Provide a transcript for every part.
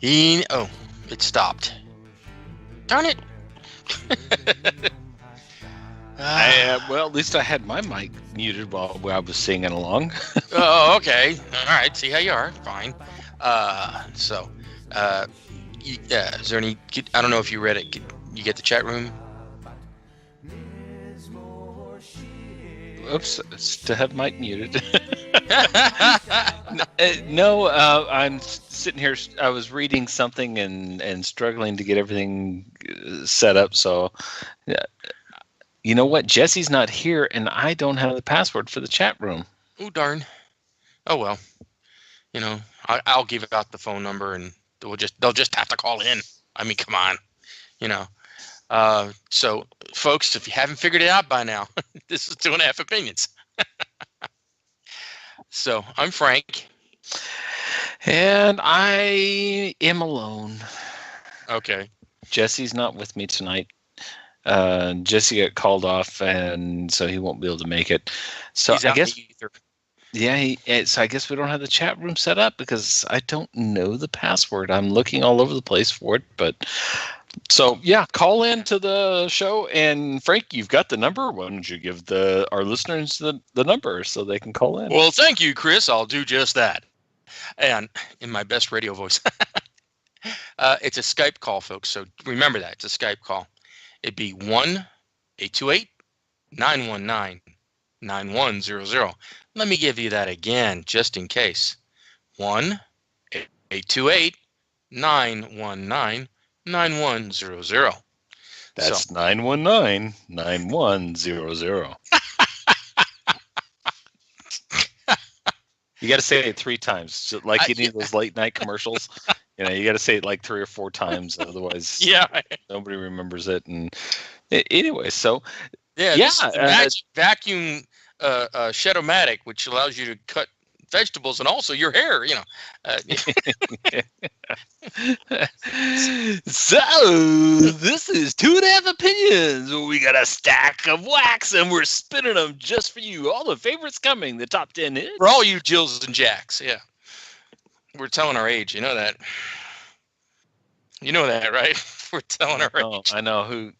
It stopped. Darn it. Well, at least I had my mic muted while I was singing along. Oh, okay. All right. See how you are. Fine. Is there any? I don't know if you read it. Could you get the chat room? Oops, still have mic muted. No, I'm sitting here. I was reading something and struggling to get everything set up. So, you know what? Jesse's not here, and I don't have the password for the chat room. Oh, darn. Oh well. I'll give out the phone number, and they'll just have to call in. I mean, come on. So, folks, if you haven't figured it out by now, this is 2.5 Opinions. So, I'm Frank. And I am alone. Okay. Jesse's not with me tonight. Jesse got called off, and so he won't be able to make it. So He's out I guess, in the ether. yeah. So I guess we don't have the chat room set up because I don't know the password. I'm looking all over the place for it, but so yeah, call in to the show. And Frank, you've got the number. Why don't you give our listeners the number so they can call in? Well, thank you, Chris. I'll do just that. And in my best radio voice. It's a Skype call, folks. So remember that. It's a Skype call. It'd be 1-828-919-9100. Let me give you that again, just in case. 1-828-919-9100. That's 919-9100. You got to say it 3 times, like any of those late night commercials. You got to say it like 3 or 4 times, otherwise, yeah, nobody remembers it. And anyway, so this is vacuum Shedd-O-Matic, which allows you to cut vegetables and also your hair. So this is 2.5 Opinions. We got a stack of wax, and we're spinning them just for you. All the favorites coming. The top 10 hits for all you Jills and Jacks. Yeah, we're telling our age. You know that. You know that, right? We're telling our age. I know who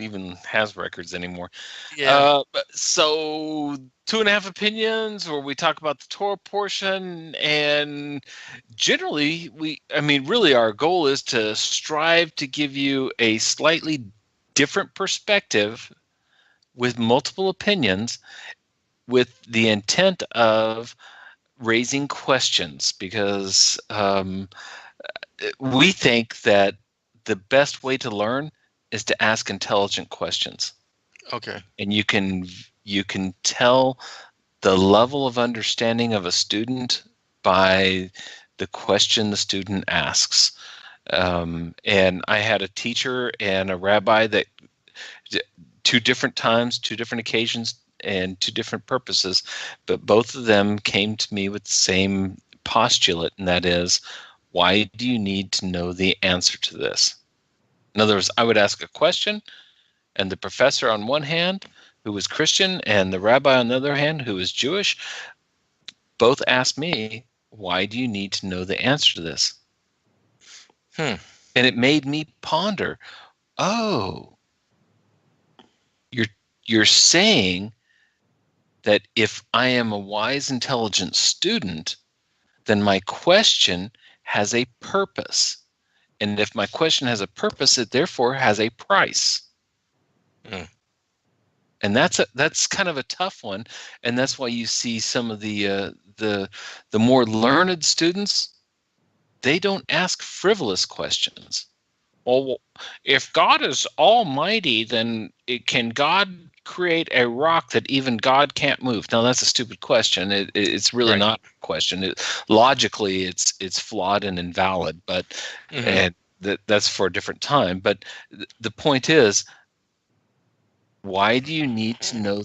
even has records anymore. Yeah. So 2.5 Opinions, where we talk about the Torah portion, and generally really our goal is to strive to give you a slightly different perspective with multiple opinions, with the intent of raising questions, because we think that the best way to learn is to ask intelligent questions. Okay. And you can tell the level of understanding of a student by the question the student asks. And I had a teacher and a rabbi that 2 different times, 2 different occasions, and 2 different purposes, but both of them came to me with the same postulate, and that is, why do you need to know the answer to this? In other words, I would ask a question, and the professor on one hand, who was Christian, and the rabbi on the other hand, who was Jewish, both asked me, why do you need to know the answer to this? And it made me ponder, you're saying that if I am a wise, intelligent student, then my question has a purpose. And if my question has a purpose, it therefore has a price. And that's kind of a tough one, and that's why you see some of the more learned students, they don't ask frivolous questions. Well, if God is almighty, then can God create a rock that even God can't move? Now, that's a stupid question. It's really not a question. Logically, it's flawed and invalid, but and that's for a different time. But the point is, why do you need to know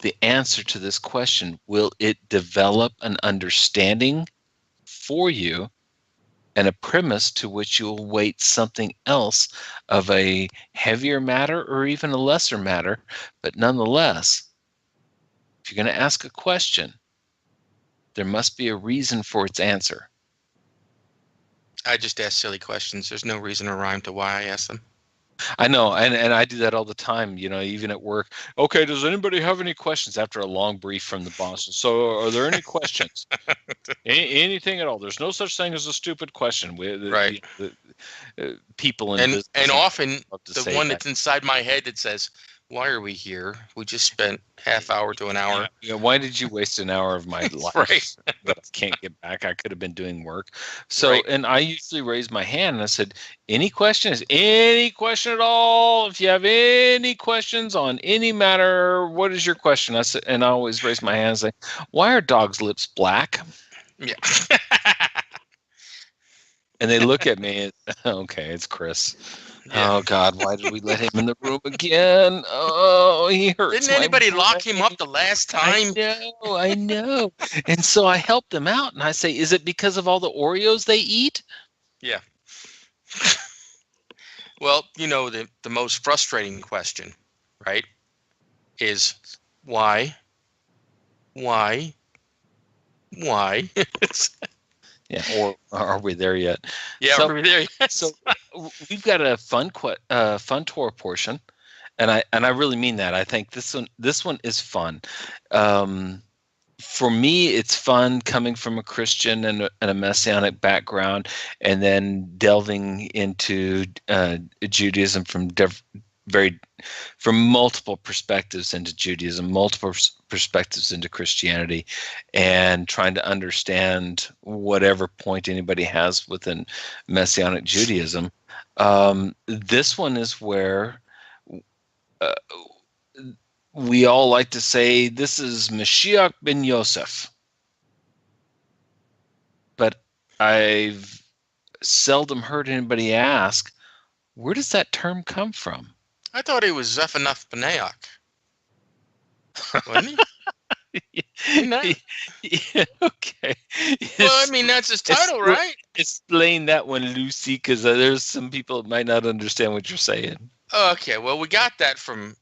the answer to this question? Will it develop an understanding for you and a premise to which you'll weight something else of a heavier matter or even a lesser matter? But nonetheless, if you're going to ask a question, there must be a reason for its answer. I just ask silly questions. There's no reason or rhyme to why I ask them. I know, and I do that all the time, even at work. Okay, does anybody have any questions after a long brief from the boss? So, are there any questions? Anything at all? There's no such thing as a stupid question. Right. People in And business often love to the say one that. that's inside my head that says, "Why are we here? We just spent half hour to an hour." Why did you waste an hour of my life Right. that I can't get back? I could have been doing work. So, Right. and I usually raise my hand and I said, any questions? Any question at all? If you have any questions on any matter, what is your question? I said, and I always raise my hand and say, why are dogs' lips black? Yeah. And they look at me and, okay, it's Chris. Yeah. Oh God, why did we let him in the room again? Oh, he hurts. Didn't anybody my lock brain. him up the last time? I know. And so I help them out and I say, is it because of all the Oreos they eat? Yeah. Well, the most frustrating question, right, is why? Why? Yeah, or are we there yet? Yeah, So, we're there. Yes. so we've got a fun Torah portion, and I really mean that. I think this one is fun. For me, it's fun coming from a Christian and a Messianic background, and then delving into Judaism from multiple perspectives into Judaism, multiple perspectives into Christianity, and trying to understand whatever point anybody has within Messianic Judaism. This one is where we all like to say this is Mashiach ben Yosef. But I've seldom heard anybody ask, where does that term come from? I thought he was Zephanath Paneach. Wasn't he? Yeah, okay. Well, I mean, that's his title, right? Explain that one, Lucy, because there's some people that might not understand what you're saying. Okay, well, we got that from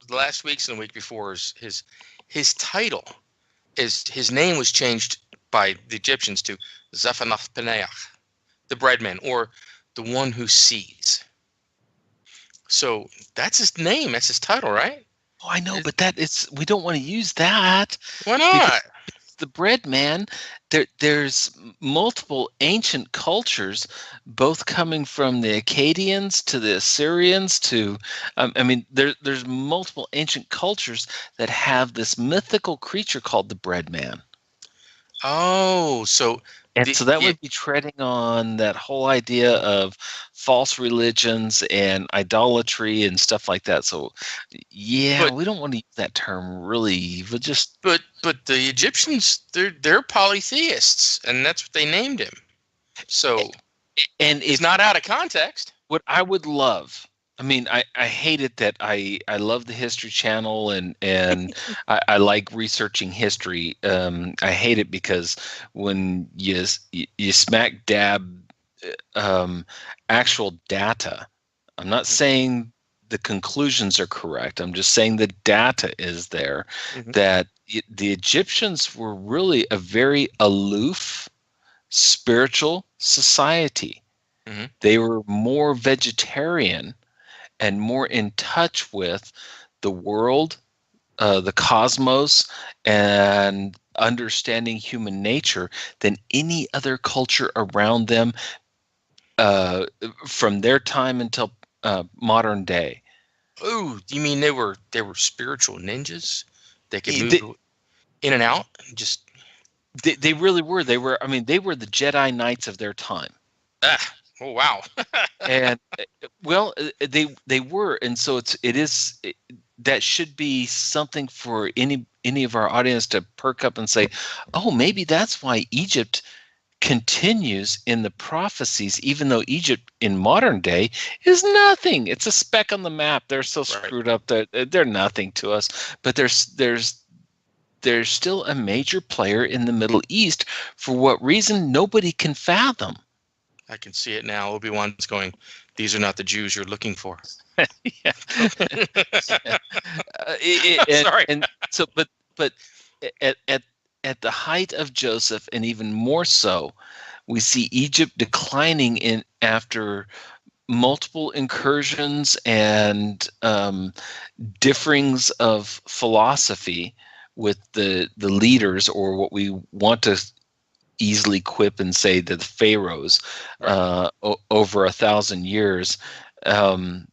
last week's and the week before. His title his name was changed by the Egyptians to Zephanath Paneach, the breadman, or the one who sees. So that's his name. That's his title, right? Oh, I know, but we don't want to use that. Why not? The bread man, there's multiple ancient cultures, both coming from the Akkadians to the Assyrians to, there's multiple ancient cultures that have this mythical creature called the bread man. Oh, so so that would be treading on that whole idea of false religions and idolatry and stuff like that. So, yeah, we don't want to use that term really. But the Egyptians, they're polytheists, and that's what they named him. So, and it's not out of context. What I would love. I mean, I hate it that I love the History Channel and I like researching history. I hate it because when you smack dab actual data, I'm not saying the conclusions are correct. I'm just saying the data is there, that the Egyptians were really a very aloof spiritual society. They were more vegetarian and more in touch with the world, the cosmos, and understanding human nature than any other culture around them from their time until modern day. Oh, you mean they were spiritual ninjas? They could move in and out? They really were. They were the Jedi Knights of their time. Oh wow! And well, they were, and so that should be something for any of our audience to perk up and say, oh, maybe that's why Egypt continues in the prophecies, even though Egypt in modern day is nothing. It's a speck on the map. They're so screwed up that they're nothing to us. But there's still a major player in the Middle East. For what reason, nobody can fathom. I can see it now. Obi-Wan's going, these are not the Jews you're looking for. Yeah. Sorry. And so, but at the height of Joseph, and even more so, We see Egypt declining in after multiple incursions and differings of philosophy with the leaders, or what we want to easily quip and say that the pharaohs, Right. over 1,000 years, um,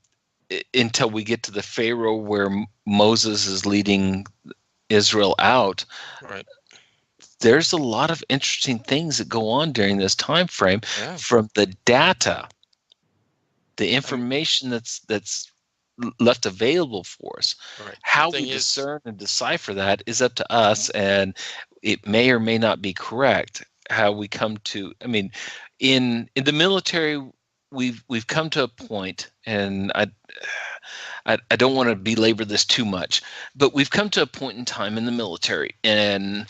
until we get to the pharaoh where Moses is leading Israel out. Right. There's a lot of interesting things that go on during this time frame, Yeah. from the data, the I mean, information that's left available for us. right. The How we thing is, discern and decipher that is up to us, and it may or may not be correct. How we come to, I mean, in the military, we've come to a point, and I don't want to belabor this too much, but we've come to a point in time in the military, and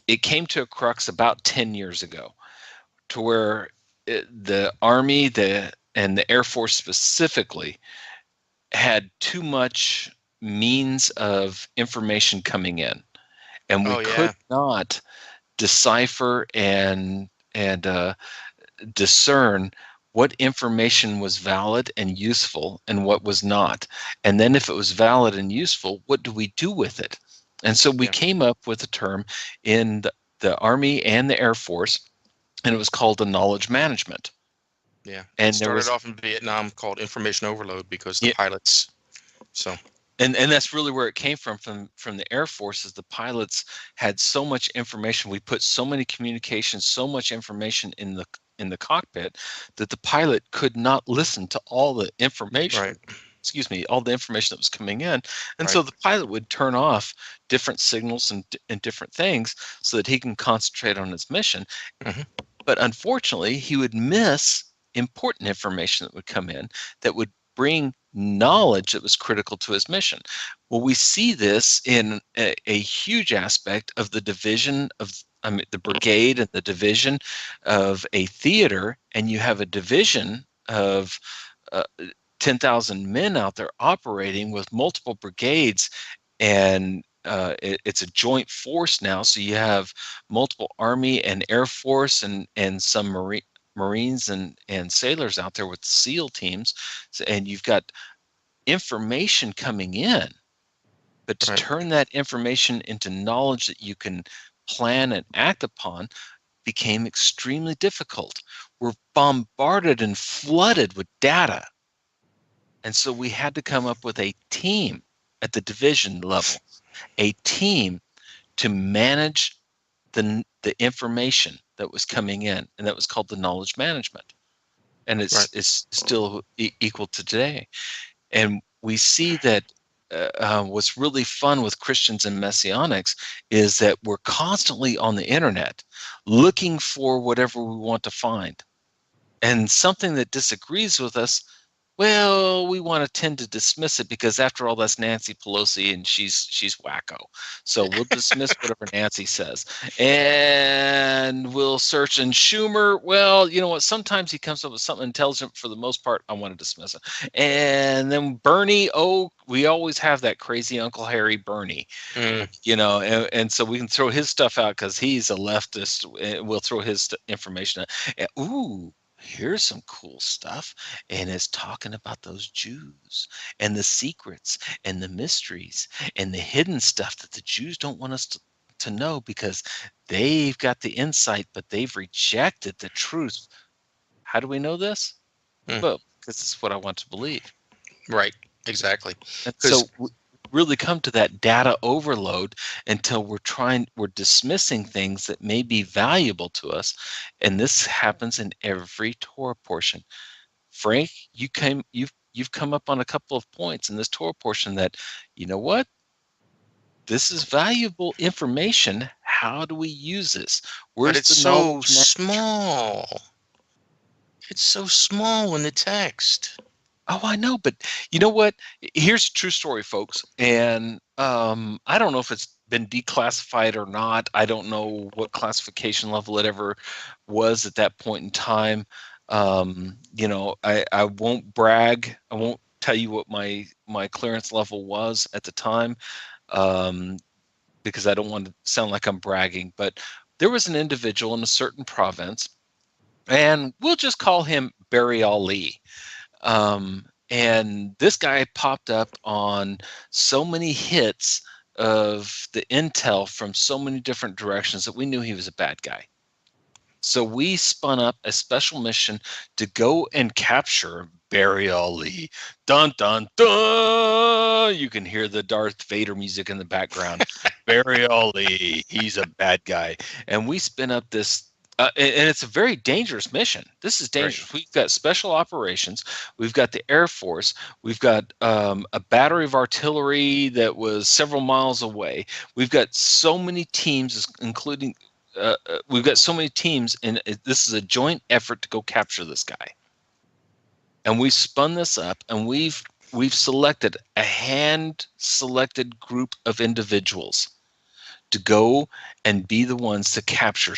it came to a crux about 10 years ago, to where the Army, and the Air Force specifically, had too much means of information coming in, and we oh could yeah, not decipher and discern what information was valid and useful and what was not. And then if it was valid and useful, what do we do with it? And so we yeah, came up with a term in the Army and the Air Force, and it was called the knowledge management. yeah. It And there started was, off in Vietnam called information overload because the yeah, pilots. So and that's really where it came from the Air Force. Is the pilots had so much information, we put so many communications, so much information in the cockpit, that the pilot could not listen to all the information, right, excuse me, all the information that was coming in. And right, so the pilot would turn off different signals and different things so that he can concentrate on his mission. hmm, But unfortunately, he would miss important information that would come in, that would bring knowledge that was critical to his mission. Well, we see this in a huge aspect of the division of, I mean, the brigade and the division of a theater, and you have a division of uh, 10,000 men out there operating with multiple brigades, and it's a joint force now. So you have multiple Army and Air Force, and some Marines and sailors out there with SEAL teams. And you've got information coming in, but to right. turn that information into knowledge that you can plan and act upon became extremely difficult. We're bombarded and flooded with data. And so we had to come up with a team at the division level, a team to manage the information that was coming in, and that was called the knowledge management. And Right. it's still equal to today. And we see that what's really fun with Christians and Messianics is that we're constantly on the internet looking for whatever we want to find. And something that disagrees with us, well, we want to tend to dismiss it, because after all, that's Nancy Pelosi and she's wacko. So we'll dismiss whatever Nancy says, and we'll search. And Schumer, well, you know what? Sometimes he comes up with something intelligent. For the most part, I want to dismiss it. And then Bernie, oh, we always have that crazy Uncle Harry Bernie, Mm, and so we can throw his stuff out because he's a leftist. We'll throw his information out. And, ooh, here's some cool stuff, and it's talking about those Jews and the secrets and the mysteries and the hidden stuff that the Jews don't want us to know, because they've got the insight, but they've rejected the truth. How do we know this? mm, Well, because it's what I want to believe. right. Exactly. And Because so we really come to that data overload until we're dismissing things that may be valuable to us. And this happens in every Torah portion. Frank, you've come up on a couple of points in this Torah portion that, you know what? This is valuable information. How do we use this? but Where's it's the so knowledge management? small. It's so small in the text. Oh, I know, but you know what? Here's a true story, folks. And I don't know if it's been declassified or not. I don't know what classification level it ever was at that point in time. I won't brag. I won't tell you what my clearance level was at the time, um, because I don't want to sound like I'm bragging. But there was an individual in a certain province, and we'll just call him Barry Ali. And this guy popped up on so many hits of the intel from so many different directions that we knew he was a bad guy. So we spun up a special mission to go and capture Barry Ali. Dun, dun, dun! You can hear the Darth Vader music in the background. Barry Ali, he's a bad guy. And we spin up this, and it's a very dangerous mission. This is dangerous. Right. We've got special operations. We've got the Air Force. We've got a battery of artillery that was several miles away. We've got so many teams, including... we've got so many teams, and this is a joint effort to go capture this guy. And we spun this up, and we've selected a hand-selected group of individuals to go and be the ones to capture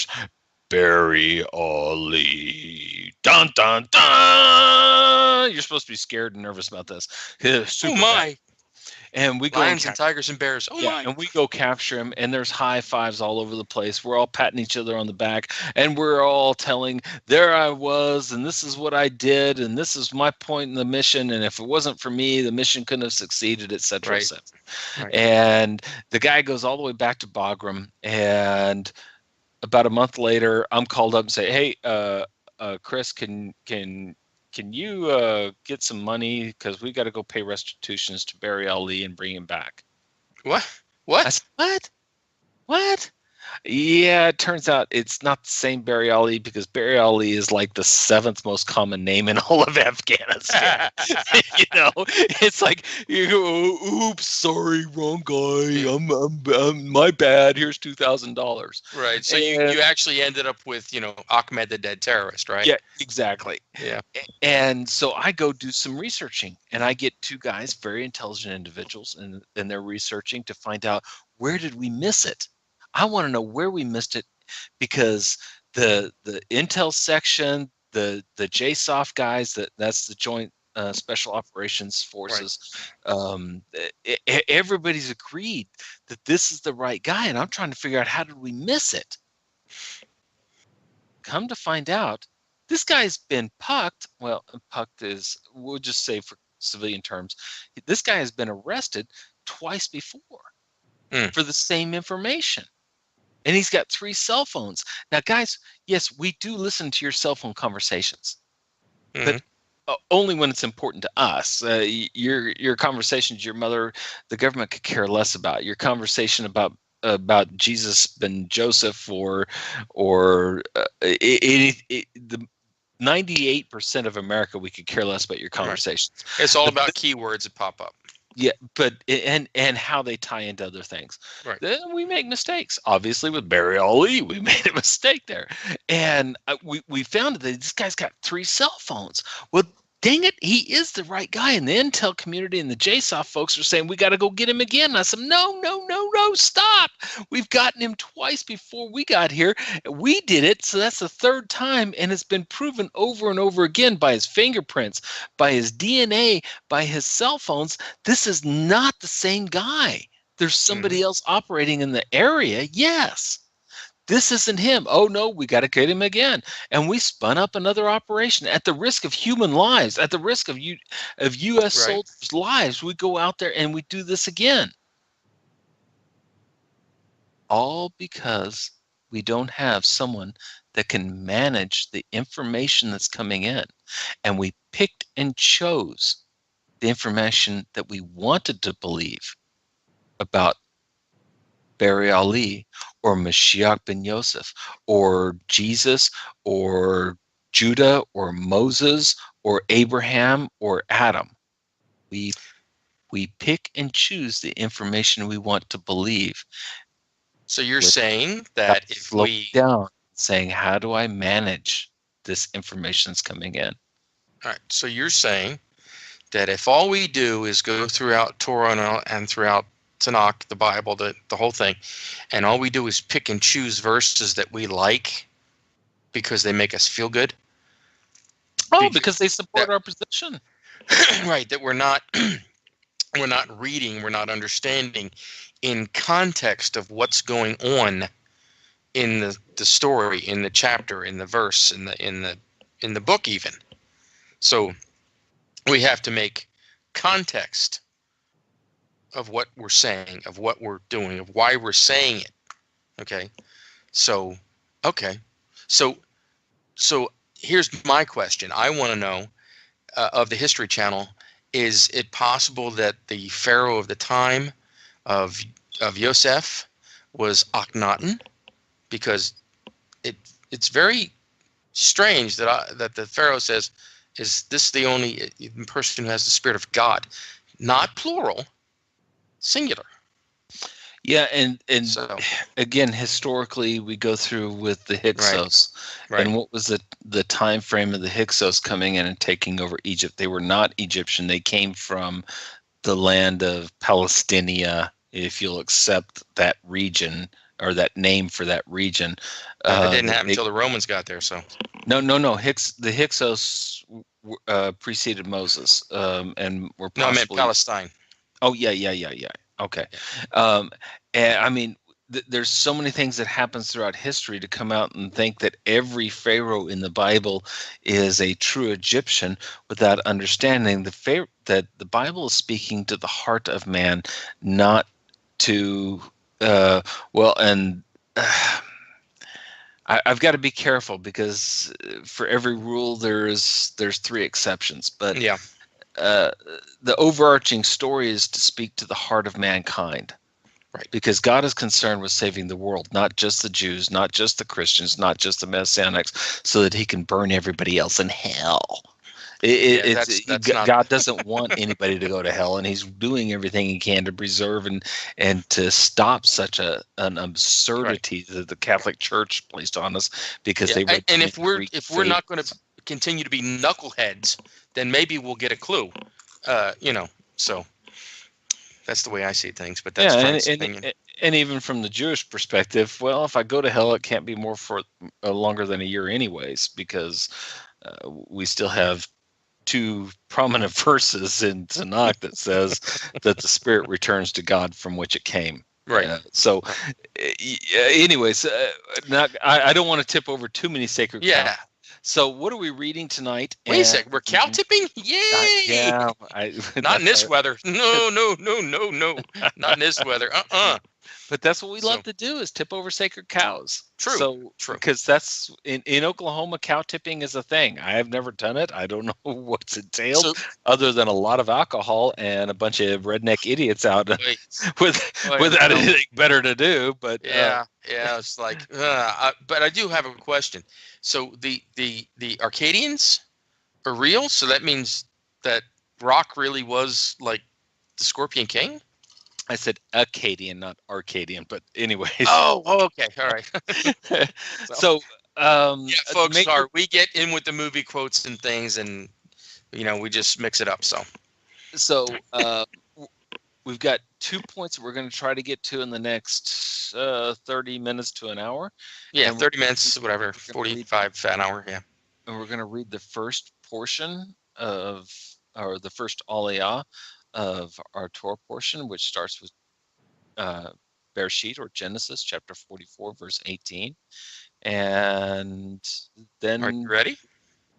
Barry Ali. Dun, dun, dun! You're supposed to be scared and nervous about this. Oh, my. And we go lions and tigers and bears. Oh my! And we go capture him, and there's high fives all over the place. We're all patting each other on the back, and we're all telling, "There I was, and this is what I did, and this is my point in the mission. And if it wasn't for me, the mission couldn't have succeeded, etc." Right. Right. And the guy goes all the way back to Bagram, and about a month later, I'm called up and say, "Hey, Chris, can you get some money, because we got to go pay restitutions to Barry Ali and bring him back?" What? I said, what? Yeah, it turns out it's not the same Barry Ali, because Barry Ali is like the 7th most common name in all of Afghanistan. It's like, you go, "Oops, sorry, wrong guy. I'm my bad. Here's $2,000." Right. So you actually ended up with, Ahmed the dead terrorist, right? Yeah, exactly. Yeah. And so I go do some researching, and I get 2 guys, very intelligent individuals, and they're researching to find out, where did we miss it? I want to know where we missed it, because the intel section, the JSOF guys, that's the Joint Special Operations Forces, right. Everybody's agreed that this is the right guy, and I'm trying to figure out, how did we miss it? Come to find out, this guy's been pucked. Well, pucked is, we'll just say for civilian terms, this guy has been arrested twice before for the same information. And he's got 3 cell phones. Now, guys, yes, we do listen to your cell phone conversations, but only when it's important to us. Your conversations with your mother, the government could care less about. Your conversation about Jesus and Joseph, or the 98% of America, we could care less about your conversations. Right. It's all about keywords that pop up. Yeah, but and how they tie into other things. Right. Then we make mistakes. Obviously, with Barry Ali, we made a mistake there, and we found that this guy's got 3 cell phones. Well, dang it, he is the right guy. And the intel community and the JSOF folks are saying, we got to go get him again. And I said, no, stop. We've gotten him twice before we got here. We did it, so that's the 3rd time, and it's been proven over and over again by his fingerprints, by his DNA, by his cell phones. This is not the same guy. There's somebody else operating in the area, yes. This isn't him. Oh, no, we got to get him again. And we spun up another operation at the risk of human lives, at the risk of U.S. soldiers' lives. We go out there and we do this again. All because we don't have someone that can manage the information that's coming in. And we picked and chose the information that we wanted to believe about Barry Ali, or Mashiach ben Yosef, or Jesus, or Judah, or Moses, or Abraham, or Adam. We pick and choose the information we want to believe. So you're saying that if we down, saying, how do I manage this information that's coming in? All right. So you're saying that if all we do is go throughout Torah and throughout Tanakh, the Bible, the whole thing, and all we do is pick and choose verses that we like because they make us feel good. Oh, because they support our position. Right, that we're not reading, we're not understanding in context of what's going on in the story, in the chapter, in the verse, in the book even. So we have to make context of what we're saying, of what we're doing, of why we're saying it. Okay. So, okay. So, so here's my question. I want to know of the History Channel, is it possible that the Pharaoh of the time of Yosef was Akhenaten? Because it's very strange that the Pharaoh says, is this the only person who has the Spirit of God? Not plural, singular. Yeah, and So, again, historically, we go through with the right, Hyksos, right. and what was the time frame of the Hyksos coming in and taking over Egypt? They were not Egyptian. They came from the land of Palestinia, if you'll accept that region or that name for that region. That didn't happen until the Romans got there. So, No. The Hyksos preceded Moses, and were no, I meant possibly. Palestine. Oh yeah. Okay, and I mean, there's so many things that happens throughout history to come out and think that every pharaoh in the Bible is a true Egyptian without understanding that the Bible is speaking to the heart of man, not to well, and I've got to be careful because for every rule there's three exceptions, but Yeah, the overarching story is to speak to the heart of mankind. right. Because God is concerned with saving the world, not just the Jews, not just the Christians, not just the Messianics, so that he can burn everybody else in hell. Yeah, that's not. God doesn't want anybody to go to hell, and he's doing everything he can to preserve and to stop such an Right. absurdity that the Catholic Church placed on us because Yeah, they read and too if many Greek we're not going to fables. continue to be knuckleheads, then maybe we'll get a clue. So that's the way I see things. But that's Yeah, Frank's opinion. and even from the Jewish perspective, well, if I go to hell, it can't be more for longer than a year, anyways, because we still have two prominent verses in Tanakh that says that the spirit returns to God from which it came. Right. Anyways, I don't want to tip over too many sacred cows. Yeah. So what are we reading tonight? Wait a sec. We're cow tipping? Yay! Yeah. Not in this weather. No. Not in this weather. But that's what we love So- to do, is tip over sacred cows. True, So true. because that's in Oklahoma, cow tipping is a thing. I have never done it. I don't know what's entailed, So other than a lot of alcohol and a bunch of redneck idiots out wait, without no. anything better to do. But Yeah. It's like, but I do have a question. So the Arcadians are real. So that means that Rock really was like the Scorpion King. I said Acadian, not Arcadian. But anyways. Oh, okay, all right. So Yeah, folks, sorry, we get in with the movie quotes and things, and we just mix it up. So we've got 2 points that we're going to try to get to in the next 30 minutes to an hour. Yeah, And 30 minutes, whatever, 45, an hour, yeah. And we're going to read the first portion or the first aliyah of our Torah portion, which starts with Bereshit, or Genesis, chapter 44, verse 18. And then Are you ready?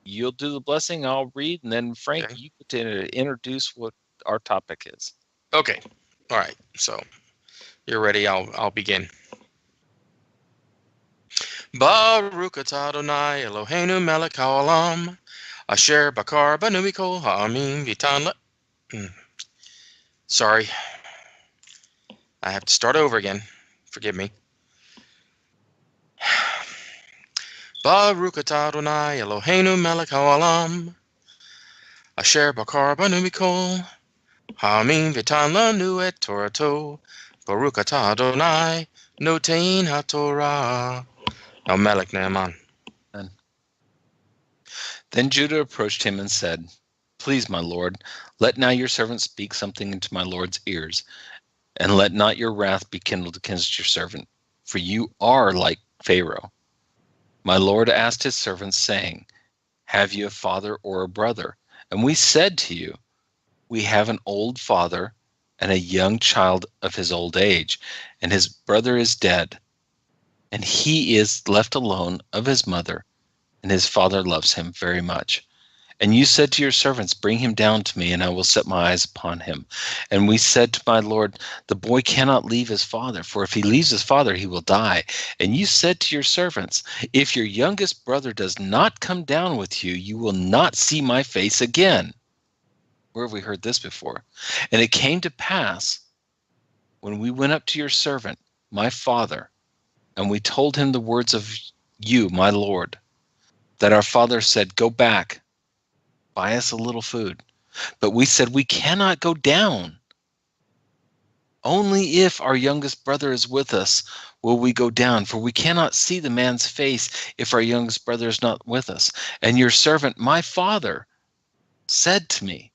you'll do the blessing, I'll read, and then Frank, Okay. you get to introduce what our topic is. Okay, all right. So you're ready. I'll begin. Baruch atah Adonai Eloheinu melech haolam asher bakar banu mikol ha'amim v'tan Sorry. I have to start over again. Forgive me. Baruch atah Adonai Eloheinu melech haolam asher bakar banu mikol ha'amim v'tan lanu et Torato Baruch atah Adonai notein ha'Torah. Now, Melech Naaman. Then Judah approached him and said, "Please, my lord, let now your servant speak something into my lord's ears, and let not your wrath be kindled against your servant, for you are like Pharaoh." My lord asked his servants, saying, "Have you a father or a brother?" And we said to you, "We have an old father and a young child of his old age, and his brother is dead." and he is left alone of his mother, and his father loves him very much. And you said to your servants, bring him down to me, and I will set my eyes upon him. And we said to my Lord, the boy cannot leave his father, for if he leaves his father, he will die. And you said to your servants, if your youngest brother does not come down with you, you will not see my face again. Where have we heard this before? And it came to pass, when we went up to your servant, my father, and we told him the words of you, my Lord, that our father said, go back, buy us a little food. But we said, we cannot go down. Only if our youngest brother is with us will we go down, for we cannot see the man's face if our youngest brother is not with us. And your servant, my father, said to me,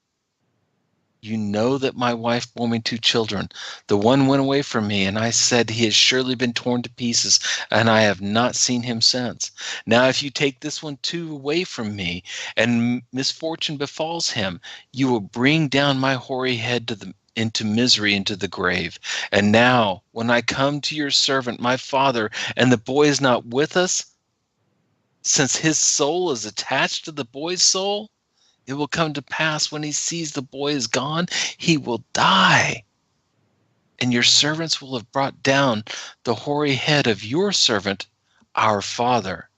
you know that my wife bore me 2 children. The one went away from me, and I said, he has surely been torn to pieces, and I have not seen him since. Now, if you take this one too away from me, and misfortune befalls him, you will bring down my hoary head into misery, into the grave. And now, when I come to your servant, my father, and the boy is not with us, since his soul is attached to the boy's soul, it will come to pass when he sees the boy is gone, he will die. And your servants will have brought down the hoary head of your servant, our father,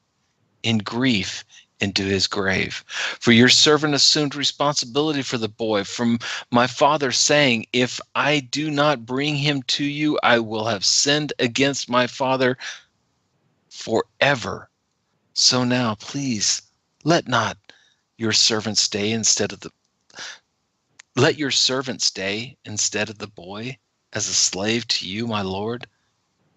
in grief into his grave. For your servant assumed responsibility for the boy from my father, saying, if I do not bring him to you, I will have sinned against my father forever. So now, please, let your servant stay instead of the boy as a slave to you, my Lord,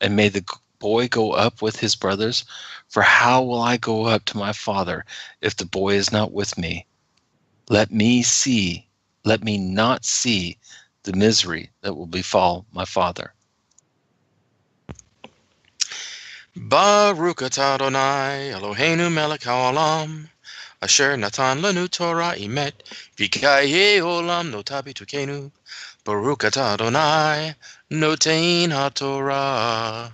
and may the boy go up with his brothers. For how will I go up to my father if the boy is not with me? Let me not see the misery that will befall my father. Baruch atah Adonai Eloheinu melech haolam asher natan lanu Torah emet v'kaye olam nota b'tukenu. Baruch atah Adonai notein haTorah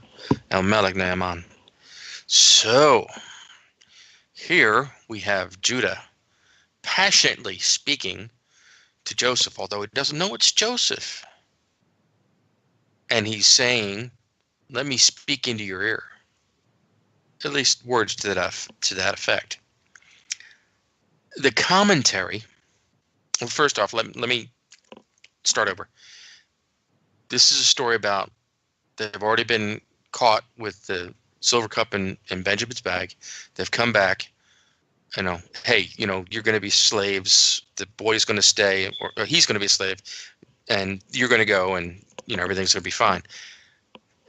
El Melech Naaman. So here we have Judah passionately speaking to Joseph, although he doesn't know it's Joseph. And he's saying, let me speak into your ear. At least words to that effect. The commentary, well, first off, let me start over. This is a story about they've already been caught with the silver cup in Benjamin's bag. They've come back, hey, you're going to be slaves. The boy's going to stay, or he's going to be a slave, and you're going to go, and everything's going to be fine.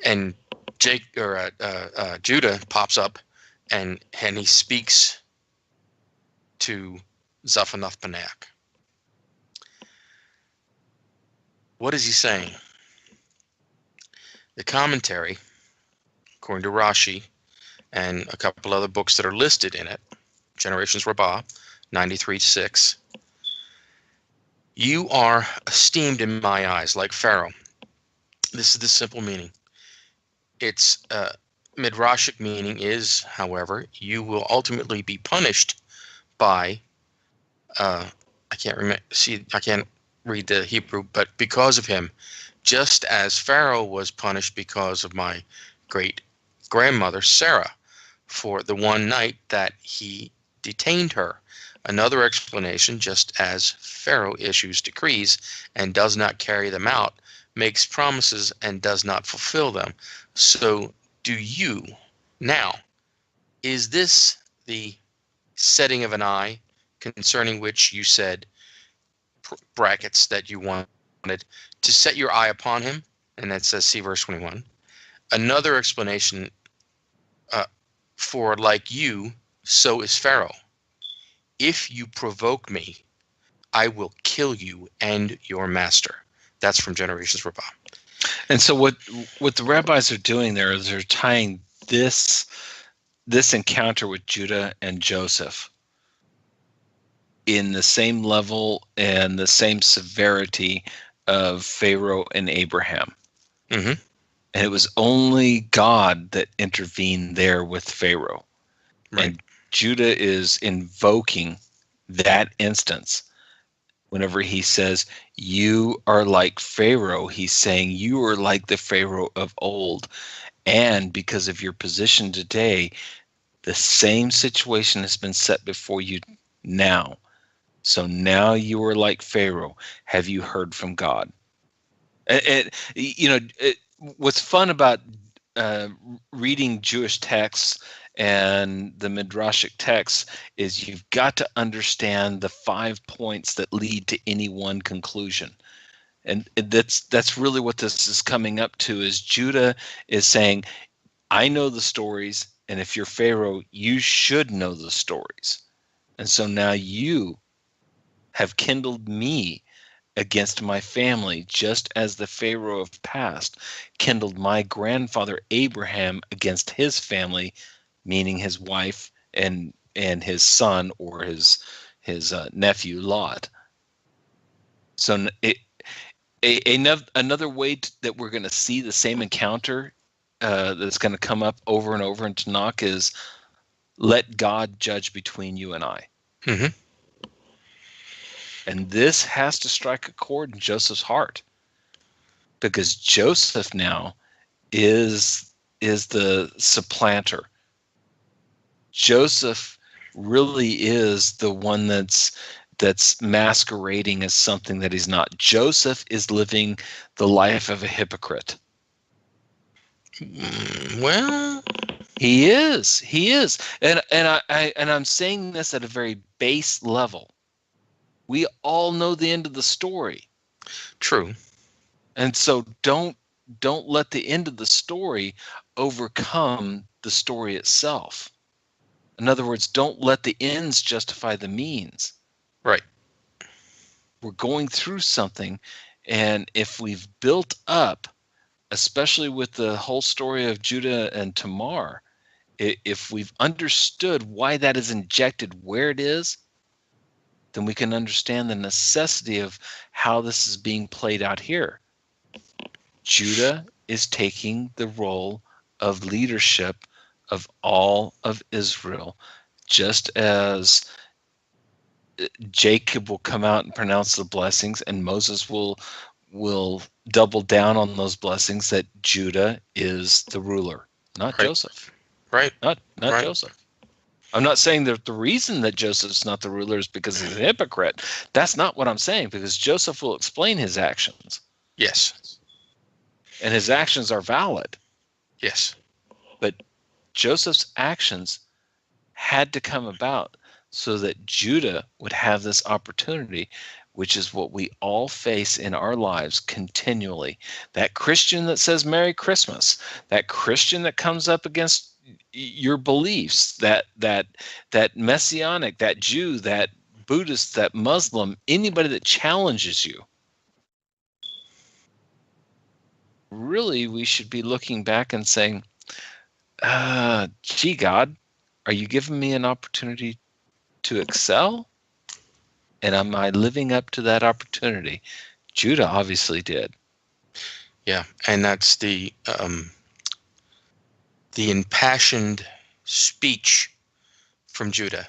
And Judah pops up, and he speaks to Zafanath-Paneah. What is he saying? The commentary, according to Rashi and a couple other books that are listed in it, Generations Rabbah, 93-6, you are esteemed in my eyes like Pharaoh. This is the simple meaning. Its midrashic meaning is, however, you will ultimately be punished by, I can't read the Hebrew, but because of him, just as Pharaoh was punished because of my great grandmother, Sarah, for the one night that he detained her. Another explanation, just as Pharaoh issues decrees and does not carry them out, makes promises and does not fulfill them. So do you. Now, is this the setting of an eye concerning which you said, brackets, that you wanted to set your eye upon him? And that says, see verse 21. Another explanation for like you, so is Pharaoh. If you provoke me, I will kill you and your master. That's from Generations Rabbah. And so what the rabbis are doing there is they're tying this encounter with Judah and Joseph in the same level and the same severity of Pharaoh and Abraham. Mm-hmm. And it was only God that intervened there with Pharaoh. Right. And Judah is invoking that instance. Whenever he says, you are like Pharaoh, he's saying you are like the Pharaoh of old. And because of your position today, the same situation has been set before you now. So now you are like Pharaoh. Have you heard from God? What's fun about uh, reading Jewish texts and the Midrashic texts is you've got to understand the 5 points that lead to any one conclusion. And that's really what this is coming up to, is Judah is saying, I know the stories, and if you're Pharaoh, you should know the stories. And so now you have kindled me against my family, just as the Pharaoh of past kindled my grandfather Abraham against his family, meaning his wife and his son, or his nephew Lot. So another way that we're going to see the same encounter that's going to come up over and over in Tanakh is, let God judge between you and I. Mm-hmm. And this has to strike a chord in Joseph's heart, because Joseph now is the supplanter. Joseph really is the one that's masquerading as something that he's not. Joseph is living the life of a hypocrite. Well, He is. And I'm saying this at a very base level. We all know the end of the story. true. And so don't let the end of the story overcome the story itself. In other words, don't let the ends justify the means. Right. We're going through something, and if we've built up, especially with the whole story of Judah and Tamar, if we've understood why that is injected where it is, then we can understand the necessity of how this is being played out here. Judah is taking the role of leadership of all of Israel, just as Jacob will come out and pronounce the blessings, and Moses will double down on those blessings, that Judah is the ruler, not Right. Joseph. Right. Not Right. Joseph. I'm not saying that the reason that Joseph's not the ruler is because he's a hypocrite. That's not what I'm saying, because Joseph will explain his actions, Yes. and his actions are valid. Yes. But Joseph's actions had to come about so that Judah would have this opportunity, which is what we all face in our lives continually. That Christian that says Merry Christmas, that Christian that comes up against your beliefs, that Messianic, that Jew, that Buddhist, that Muslim, anybody that challenges you, really we should be looking back and saying, gee, God, are you giving me an opportunity to excel? And am I living up to that opportunity? Judah obviously did. Yeah. And that's the impassioned speech from Judah.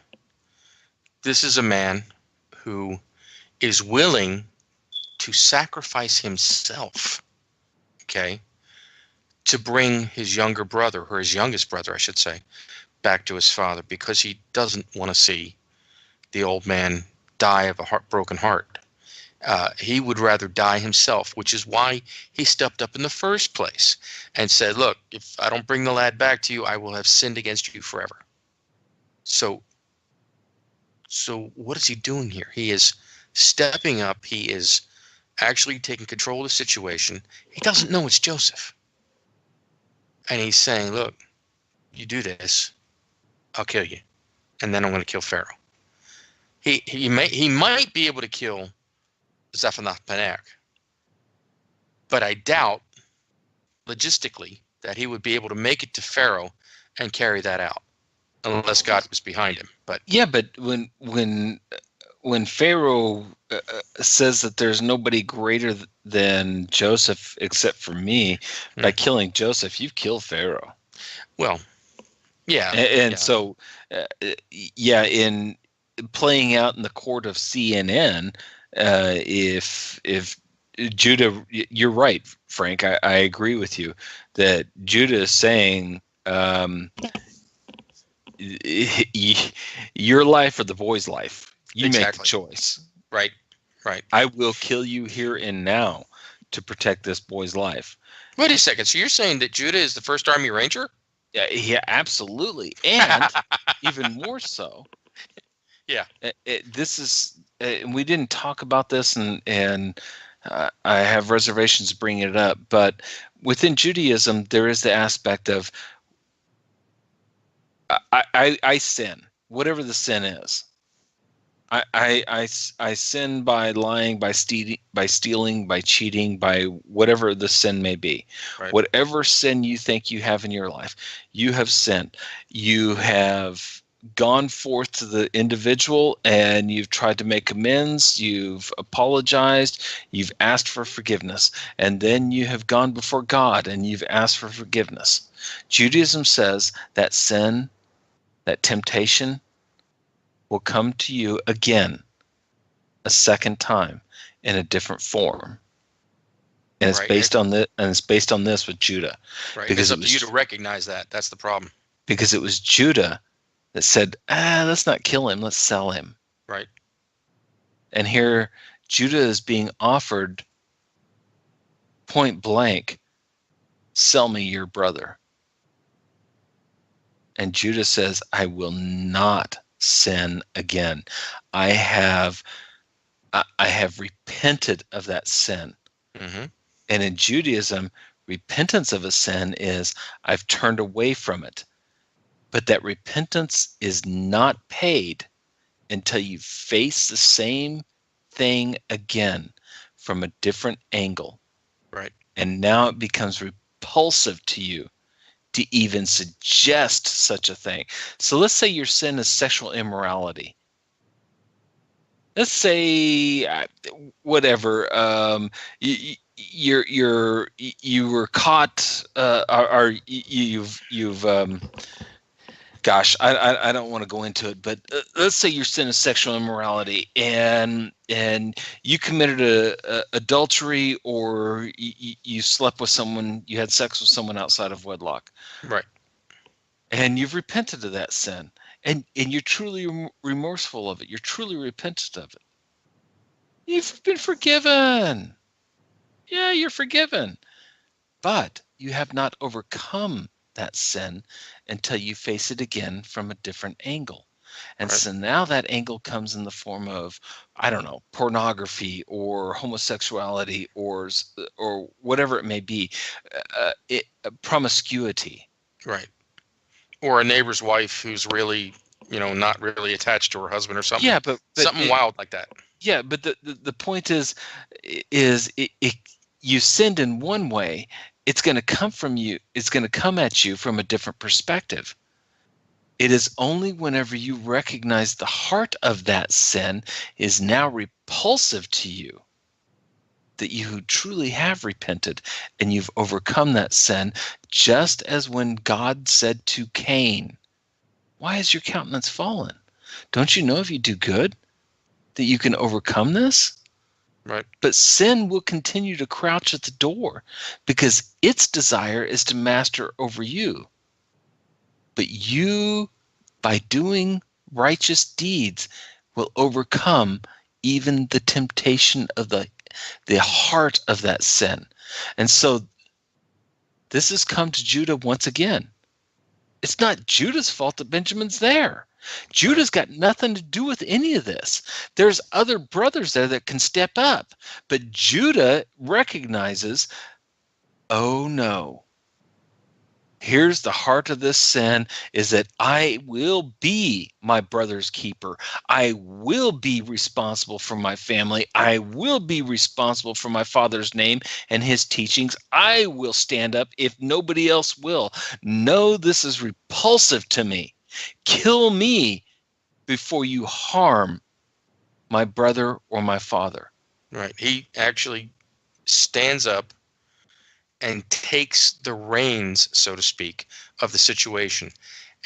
This is a man who is willing to sacrifice himself, okay, to bring his younger brother, or his youngest brother, I should say, back to his father, because he doesn't want to see the old man die of a broken heart. He would rather die himself, which is why he stepped up in the first place and said, look, if I don't bring the lad back to you, I will have sinned against you forever. So what is he doing here? He is stepping up. He is actually taking control of the situation. He doesn't know it's Joseph. And he's saying, look, you do this, I'll kill you. And then I'm going to kill Pharaoh. He might be able to kill Zephanath-Paneah, but I doubt logistically that he would be able to make it to Pharaoh and carry that out, unless God was behind him. But yeah, but when when Pharaoh says that there's nobody greater than Joseph except for me, by killing Joseph, you've killed Pharaoh. Well, yeah. And so, yeah, in playing out in the court of CNN, if Judah, you're right, Frank. I agree with you that Judah is saying, your life or the boy's life. You make the choice. Right. I will kill you here and now to protect this boy's life. Wait a second. So you're saying that Judah is the first Army Ranger? Yeah, absolutely, and even more so. Yeah. This is, we didn't talk about this, and I have reservations bringing it up. But within Judaism, there is the aspect of I sin, whatever the sin is. I sin by lying, by stealing, by cheating, by whatever the sin may be. Right. Whatever sin you think you have in your life, you have sinned. You have gone forth to the individual and you've tried to make amends. You've apologized. You've asked for forgiveness. And then you have gone before God and you've asked for forgiveness. Judaism says that sin, that temptation, will come to you again a second time in a different form. And it's based on this, and it's based on this with Judah. Right. Because it's up to you to recognize that. That's the problem. Because it was Judah that said, let's not kill him, let's sell him. Right. And here Judah is being offered point blank, sell me your brother. And Judah says, I will not sin again. I have repented of that sin. Mm-hmm. And in Judaism, repentance of a sin is I've turned away from it. But that repentance is not paid until you face the same thing again from a different angle. Right. And now it becomes repulsive to you to even suggest such a thing. So let's say your sin is sexual immorality. Let's say whatever, you were caught, or you've gosh, I don't want to go into it, but let's say your sin is sexual immorality, and you committed adultery, or you slept with someone, you had sex with someone outside of wedlock. Right. And you've repented of that sin, and you're truly remorseful of it. You're truly repentant of it. You've been forgiven. Yeah, you're forgiven. But you have not overcome that sin until you face it again from a different angle. And so now that angle comes in the form of, I don't know, pornography or homosexuality or whatever it may be, promiscuity. Right. Or a neighbor's wife who's really, not really attached to her husband or something. Yeah, but something wild like that. Yeah, but the point is you sinned in one way. It's going to come from you. It's going to come at you from a different perspective. It is only whenever you recognize the heart of that sin is now repulsive to you that you truly have repented and you've overcome that sin, just as when God said to Cain, why has your countenance fallen? Don't you know if you do good that you can overcome this? Right. But sin will continue to crouch at the door because its desire is to master over you. But you, by doing righteous deeds, will overcome even the temptation of the heart of that sin. And so this has come to Judah once again. It's not Judah's fault that Benjamin's there. Judah's got nothing to do with any of this. There's other brothers there that can step up. But Judah recognizes, oh no, here's the heart of this sin, is that I will be my brother's keeper. I will be responsible for my family. I will be responsible for my father's name and his teachings. I will stand up if nobody else will. No, this is repulsive to me. Kill me before you harm my brother, or my father. Right. He actually stands up and takes the reins, so to speak, of the situation.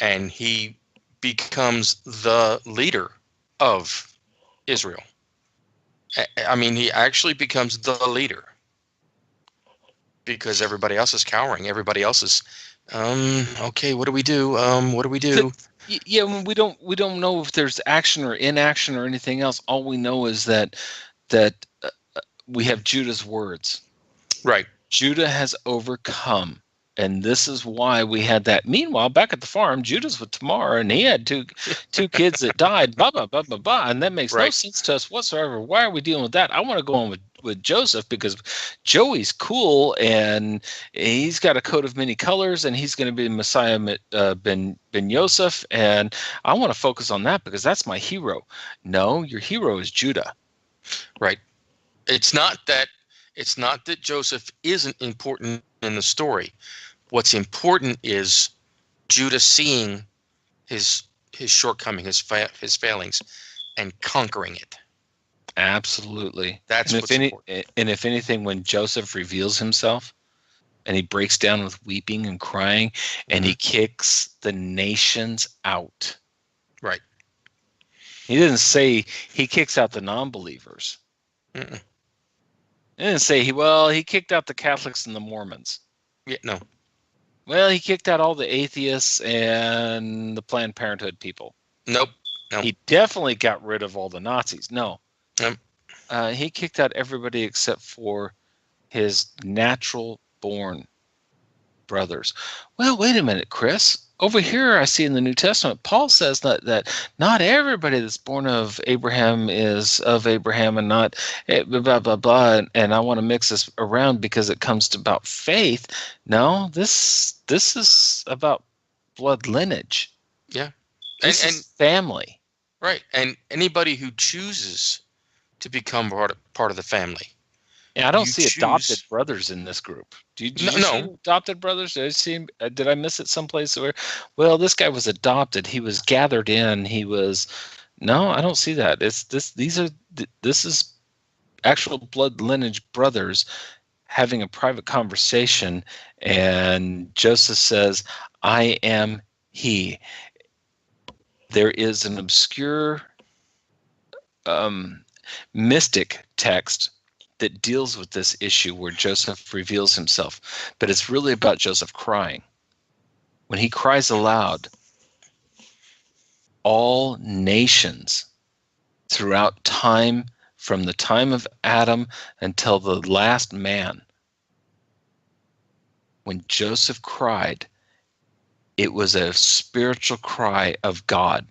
And he becomes the leader of Israel. I mean, he actually becomes the leader because everybody else is cowering. Everybody else is, okay, what do we do? What do we do? Yeah, we don't know if there's action or inaction or anything else. All we know is that we have Judah's words. Right. Judah has overcome. And this is why we had that. Meanwhile, back at the farm, Judah's with Tamar, and he had two kids that died, blah, blah, blah, blah, blah. And that makes no Right. sense to us whatsoever. Why are we dealing with that? I want to go on with Joseph because Joey's cool, and he's got a coat of many colors, and he's going to be Messiah ben Yosef, and I want to focus on that because that's my hero. No, your hero is Judah. Right. It's not that Joseph isn't important in the story. What's important is Judah seeing his shortcoming, his failings, and conquering it. Absolutely. That's what's important. And if anything, when Joseph reveals himself and he breaks down with weeping and crying, and he kicks the nations out. Right. He didn't say he kicks out the non-believers. Mm-mm. He didn't say he kicked out the Catholics and the Mormons. Yeah, no. Well, he kicked out all the atheists and the Planned Parenthood people. Nope. No. He definitely got rid of all the Nazis. No. Nope. He kicked out everybody except for his natural-born brothers. Well, wait a minute, Chris. Over here, I see in the New Testament, Paul says that not everybody that's born of Abraham is of Abraham, and not blah, blah, blah. And I want to mix this around because it comes to about faith. No, this is about blood lineage. Yeah. This is family. Right. And anybody who chooses to become part of the family. Yeah, I don't see adopted brothers in this group. Did you see adopted brothers? Did I miss it someplace where, well, this guy was adopted. He was gathered in. No, I don't see that. This is actual blood lineage brothers having a private conversation, and Joseph says, "I am he." There is an obscure mystic text that deals with this issue where Joseph reveals himself, but it's really about Joseph crying. When he cries aloud, all nations throughout time, from the time of Adam until the last man, when Joseph cried, it was a spiritual cry of God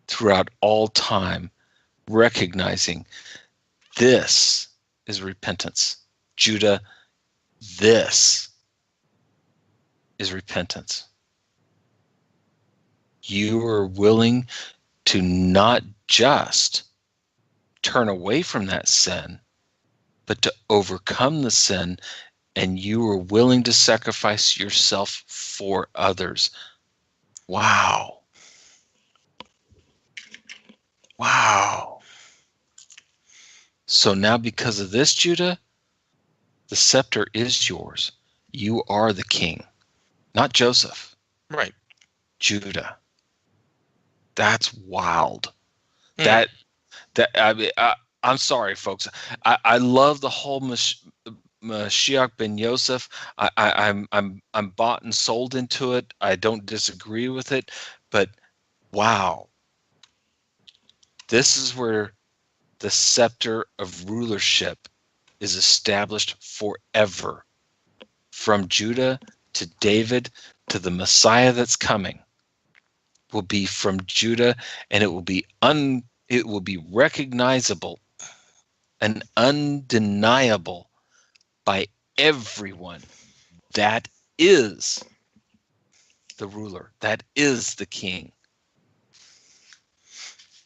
throughout all time, recognizing this is repentance. Judah, this is repentance. You are willing to not just turn away from that sin, but to overcome the sin, and you are willing to sacrifice yourself for others. Wow. Wow. So now because of this, Judah, the scepter is yours. You are the king, not Joseph. Right. Judah. That's wild. I'm sorry, folks. I love the whole Mashiach ben Yosef. I'm bought and sold into it. I don't disagree with it, but wow. This is where the scepter of rulership is established forever. From Judah to David to the Messiah that's coming will be from Judah, and it will be recognizable and undeniable by everyone. That is the ruler. That is the king.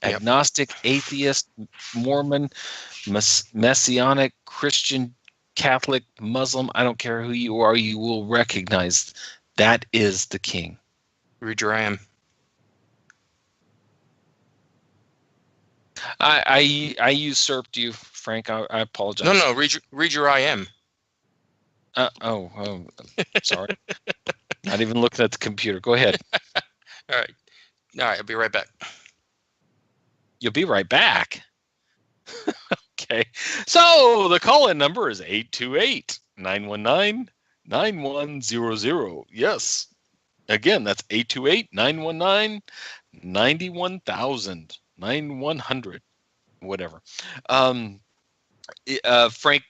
Agnostic, atheist, Mormon, Messianic, Christian, Catholic, Muslim, I don't care who you are, you will recognize that is the king. Read your I am. I usurped you, Frank. I No, apologize. no, read your IM. Sorry. Not even looking at the computer. Go ahead. All right. I'll be right back. You'll be right back. Okay. So the call-in number is 828-919-9100. Yes. Again, that's 828-919-91,000. 9100. Whatever. Frank,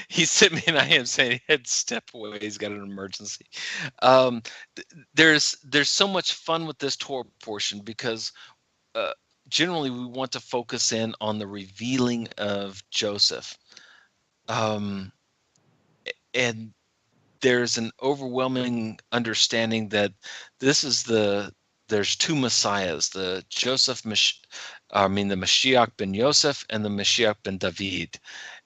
he sent me an IM saying he had to step away. He's got an emergency. There's so much fun with this Torah portion because generally we want to focus in on the revealing of Joseph. And there's an overwhelming understanding that there's two messiahs, the Mashiach ben Yosef and the Mashiach ben David.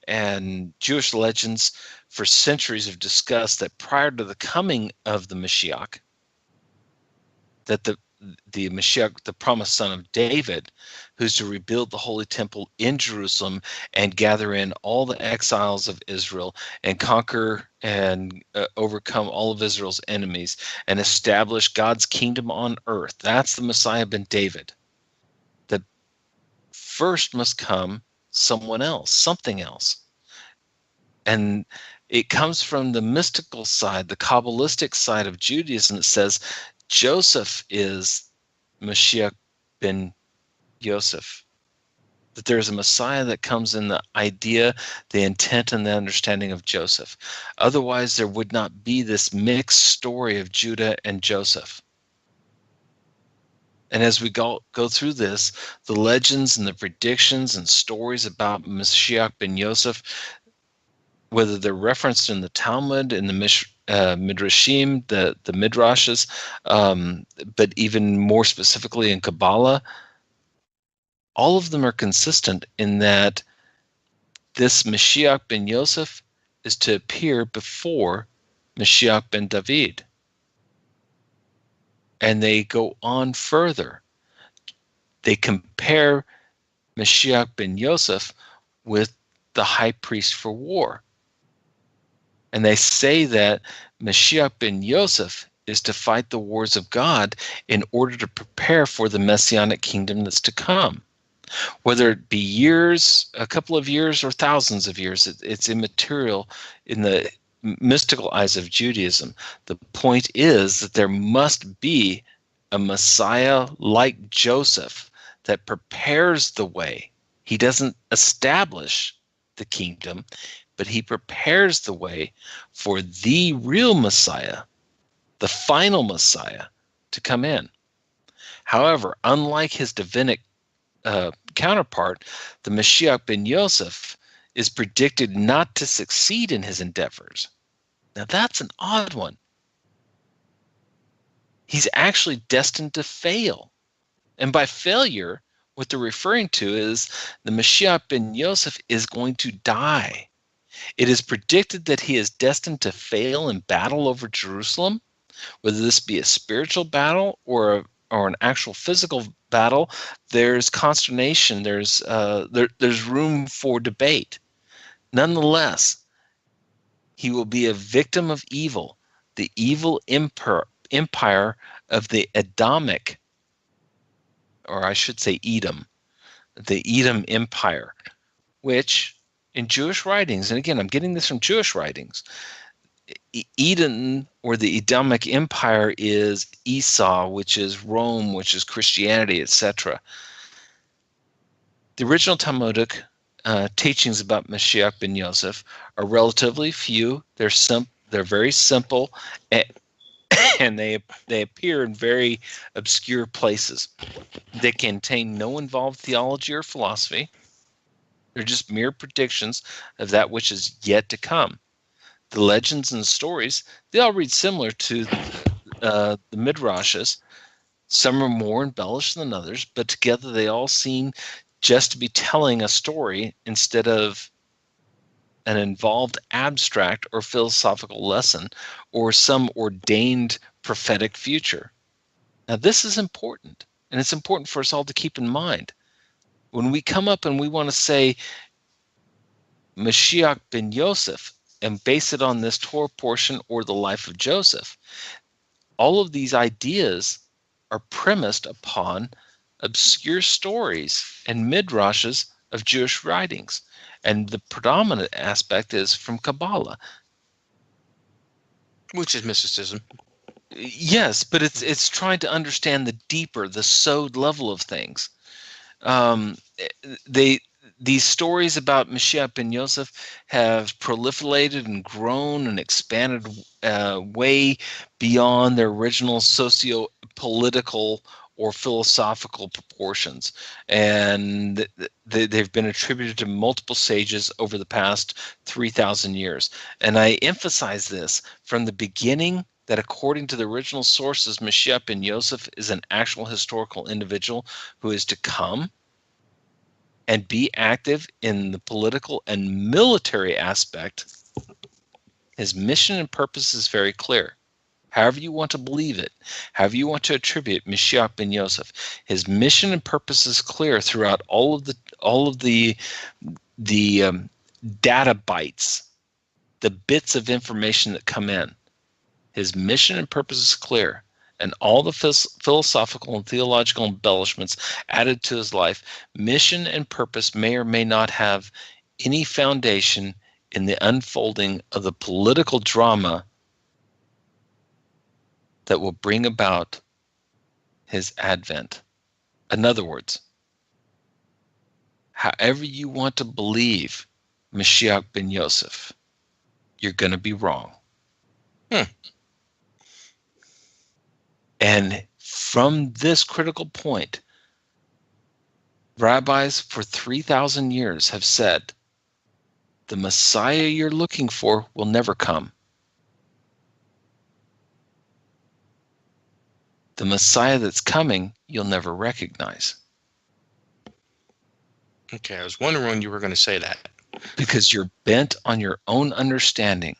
And Jewish legends for centuries have discussed that prior to the coming of the Mashiach, that the Mashiach, the promised son of David, who's to rebuild the Holy Temple in Jerusalem and gather in all the exiles of Israel and conquer and overcome all of Israel's enemies and establish God's kingdom on earth. That's the Messiah ben David. That first must come someone else, something else. And it comes from the mystical side, the Kabbalistic side of Judaism that says Joseph is Mashiach ben Yosef. That there's a Messiah that comes in the idea, the intent, and the understanding of Joseph. Otherwise, there would not be this mixed story of Judah and Joseph. And as we go through this, the legends and the predictions and stories about Mashiach ben Yosef, whether they're referenced in the Talmud, in the Midrashim, the Midrashes, but even more specifically in Kabbalah, all of them are consistent in that this Mashiach ben Yosef is to appear before Mashiach ben David. And they go on further. They compare Mashiach ben Yosef with the high priest for war. And they say that Mashiach ben Yosef is to fight the wars of God in order to prepare for the messianic kingdom that's to come. Whether it be years, a couple of years, or thousands of years, it's immaterial in the mystical eyes of Judaism. The point is that there must be a Messiah like Joseph that prepares the way. He doesn't establish the kingdom, but he prepares the way for the real Messiah, the final Messiah, to come in. However, unlike his divinic counterpart, the Mashiach ben Yosef is predicted not to succeed in his endeavors. Now that's an odd one. He's actually destined to fail. And by failure, what they're referring to is the Mashiach ben Yosef is going to die. It is predicted that he is destined to fail in battle over Jerusalem, whether this be a spiritual battle or an actual physical battle. There's consternation. There's room for debate. Nonetheless, he will be a victim of evil, the evil empire of the Edomic, or I should say Edom, the Edom Empire, which in Jewish writings, and again, I'm getting this from Jewish writings, Edom, or the Edomic Empire, is Esau, which is Rome, which is Christianity, etc. The original Talmudic teachings about Mashiach ben Yosef are relatively few. They're very simple, and they appear in very obscure places. They contain no involved theology or philosophy. They're just mere predictions of that which is yet to come. The legends and stories, they all read similar to the Midrashes. Some are more embellished than others, but together they all seem just to be telling a story instead of an involved abstract or philosophical lesson or some ordained prophetic future. Now, this is important, and it's important for us all to keep in mind. When we come up and we want to say Mashiach ben Yosef and base it on this Torah portion or the life of Joseph, all of these ideas are premised upon obscure stories and midrashes of Jewish writings. And the predominant aspect is from Kabbalah. Which is mysticism. Yes, but it's trying to understand the deeper, the sowed level of things. These stories about Mashiach ben Yosef have proliferated and grown and expanded way beyond their original socio-political or philosophical proportions, and they've been attributed to multiple sages over the past 3,000 years. And I emphasize this from the beginning, that according to the original sources, Mashiach ben Yosef is an actual historical individual who is to come and be active in the political and military aspect. His mission and purpose is very clear. However you want to believe it, however you want to attribute Mashiach ben Yosef, his mission and purpose is clear throughout all of the data bytes, the bits of information that come in. His mission and purpose is clear, and all the philosophical and theological embellishments added to his life, mission and purpose may or may not have any foundation in the unfolding of the political drama that will bring about his advent. In other words, however you want to believe Mashiach ben Yosef, you're going to be wrong. And from this critical point, rabbis for 3,000 years have said, the Messiah you're looking for will never come. The Messiah that's coming, you'll never recognize. Okay, I was wondering when you were going to say that. Because you're bent on your own understanding,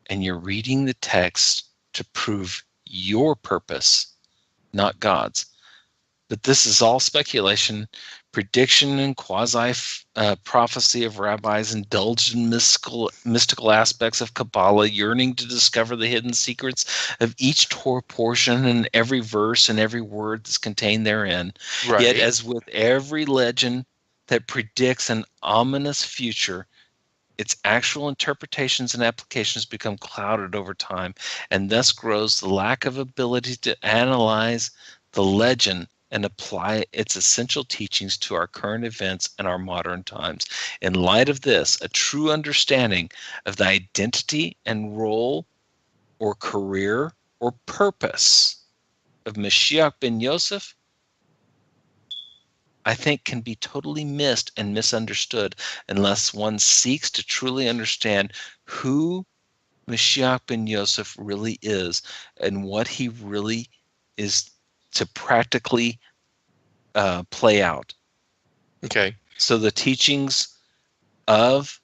and you're reading the text to prove your purpose, not God's. But this is all speculation, prediction, and quasi-prophecy of rabbis indulged in mystical aspects of Kabbalah, yearning to discover the hidden secrets of each Torah portion and every verse and every word that's contained therein. Right. Yet, as with every legend that predicts an ominous future, its actual interpretations and applications become clouded over time, and thus grows the lack of ability to analyze the legend and apply its essential teachings to our current events and our modern times. In light of this, a true understanding of the identity and role or career or purpose of Mashiach ben Yosef, I think, can be totally missed and misunderstood unless one seeks to truly understand who Mashiach ben Yosef really is and what he really is to practically play out. Okay. So the teachings of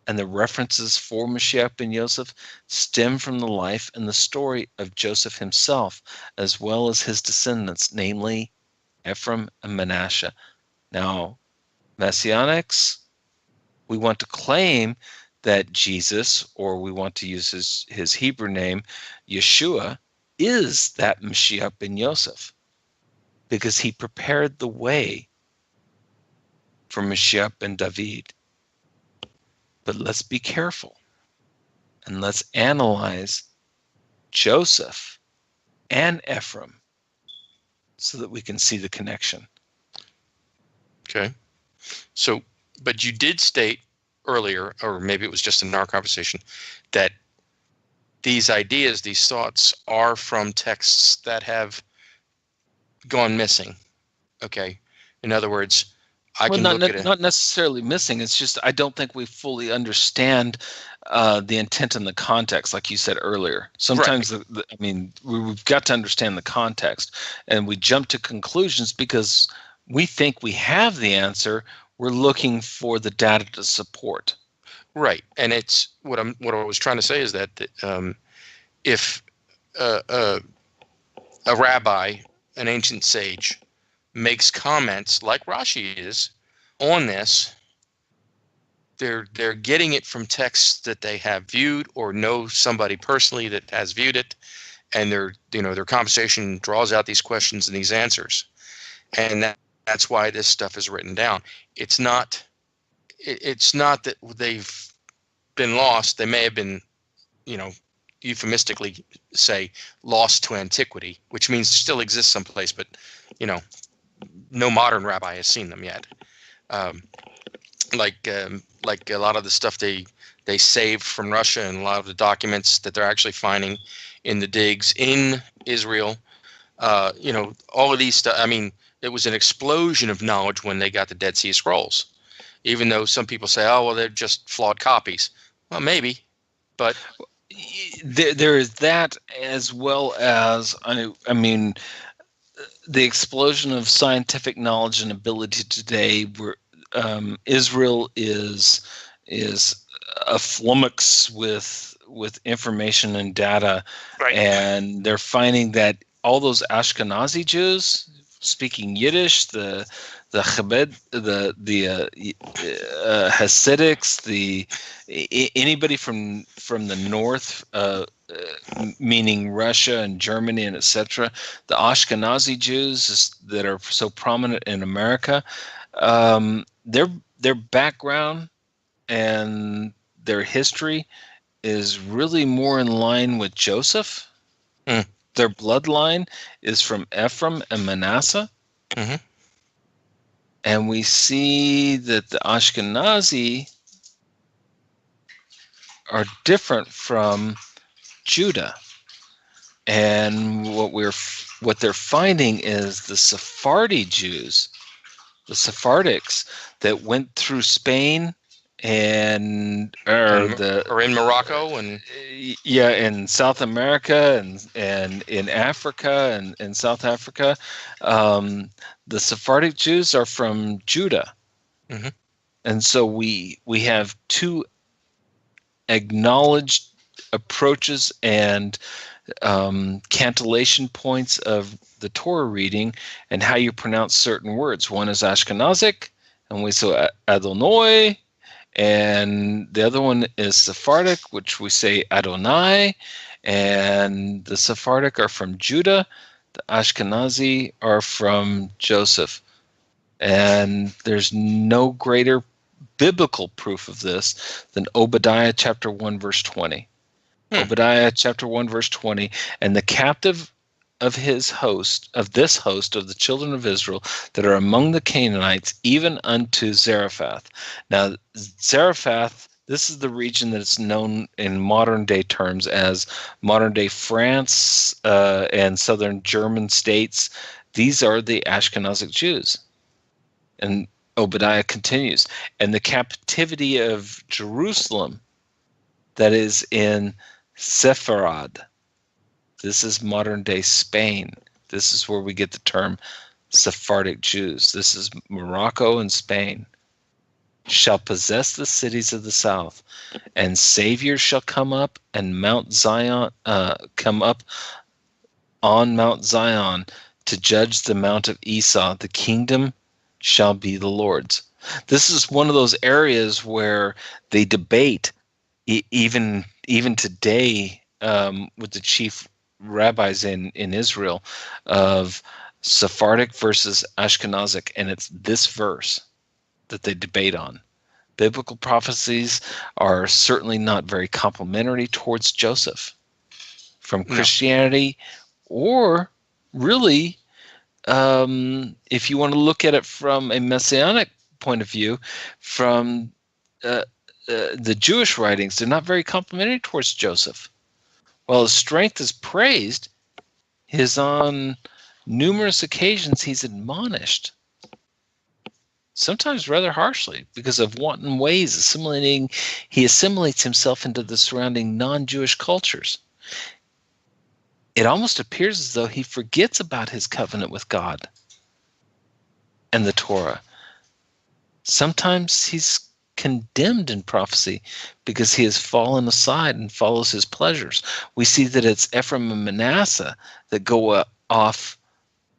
and the references for Mashiach ben Yosef stem from the life and the story of Joseph himself, as well as his descendants, namely Ephraim and Manasseh. Now, Messianics, we want to claim that Jesus, or we want to use his Hebrew name, Yeshua, is that Mashiach ben Yosef, because he prepared the way for Mashiach ben David. But let's be careful, and let's analyze Joseph and Ephraim so that we can see the connection. Okay. So, but you did state earlier, or maybe it was just in our conversation, that these ideas, these thoughts are from texts that have gone missing. Okay. In other words, not necessarily missing. It's just I don't think we fully understand the intent and the context, like you said earlier. Sometimes, right. We've got to understand the context, and we jump to conclusions because we think we have the answer. We're looking for the data to support. Right, and it's what I was trying to say is that if a rabbi, an ancient sage, makes comments like Rashi is on this, they're getting it from texts that they have viewed or know somebody personally that has viewed it, and their conversation draws out these questions and these answers, and that's why this stuff is written down. It's not that they've been lost. They may have been, euphemistically say, lost to antiquity, which means still exist someplace, but no modern rabbi has seen them yet. Like a lot of the stuff they saved from Russia, and a lot of the documents that they're actually finding in the digs in Israel, all of these stuff. I mean, it was an explosion of knowledge when they got the Dead Sea Scrolls, even though some people say, oh, well, they're just flawed copies. Well, maybe, but there is that, as well as, I mean, the explosion of scientific knowledge and ability today, where Israel is a flummox with information and data, right. And they're finding that all those Ashkenazi Jews speaking Yiddish, the Chabad, the Hasidics, anybody from the north, meaning Russia and Germany and etc., the Ashkenazi Jews that are so prominent in America, their background and their history is really more in line with Joseph. Mm. Their bloodline is from Ephraim and Manasseh. Mm-hmm. And we see that the Ashkenazi are different from Judah. And what they're finding is the Sephardi Jews, the Sephardics that went through Spain or in Morocco and in South America and in Africa and South Africa, the Sephardic Jews are from Judah. Mm-hmm. And so we have two acknowledged approaches and cantillation points of the Torah reading and how you pronounce certain words. One is Ashkenazic, and we say Adonai, and the other one is Sephardic, which we say Adonai, and the Sephardic are from Judah, the Ashkenazi are from Joseph. And there's no greater biblical proof of this than Obadiah chapter 1 verse 20. Obadiah chapter 1 verse 20, and the captive of this host of the children of Israel that are among the Canaanites, even unto Zarephath. Now, Zarephath, this is the region that is known in modern day terms as modern day France and southern German states. These are the Ashkenazic Jews. And Obadiah continues, and the captivity of Jerusalem that is in Sepharad. This is modern day Spain. This is where we get the term Sephardic Jews. This is Morocco and Spain. Shall possess the cities of the south, and saviors shall come up and Mount Zion, come up on Mount Zion to judge the Mount of Esau. The kingdom shall be the Lord's. This is one of those areas where they debate, even today, with the chief rabbis in Israel, of Sephardic versus Ashkenazic, and it's this verse that they debate on. Biblical prophecies are certainly not very complimentary towards Joseph from Christianity, or really, if you want to look at it from a messianic point of view, from the Jewish writings, they're not very complimentary towards Joseph. While his strength is praised, on numerous occasions he's admonished, sometimes rather harshly, because of wanton ways he assimilates himself into the surrounding non-Jewish cultures. It almost appears as though he forgets about his covenant with God and the Torah. Sometimes he's condemned in prophecy because he has fallen aside and follows his pleasures. We see that it's Ephraim and Manasseh that go off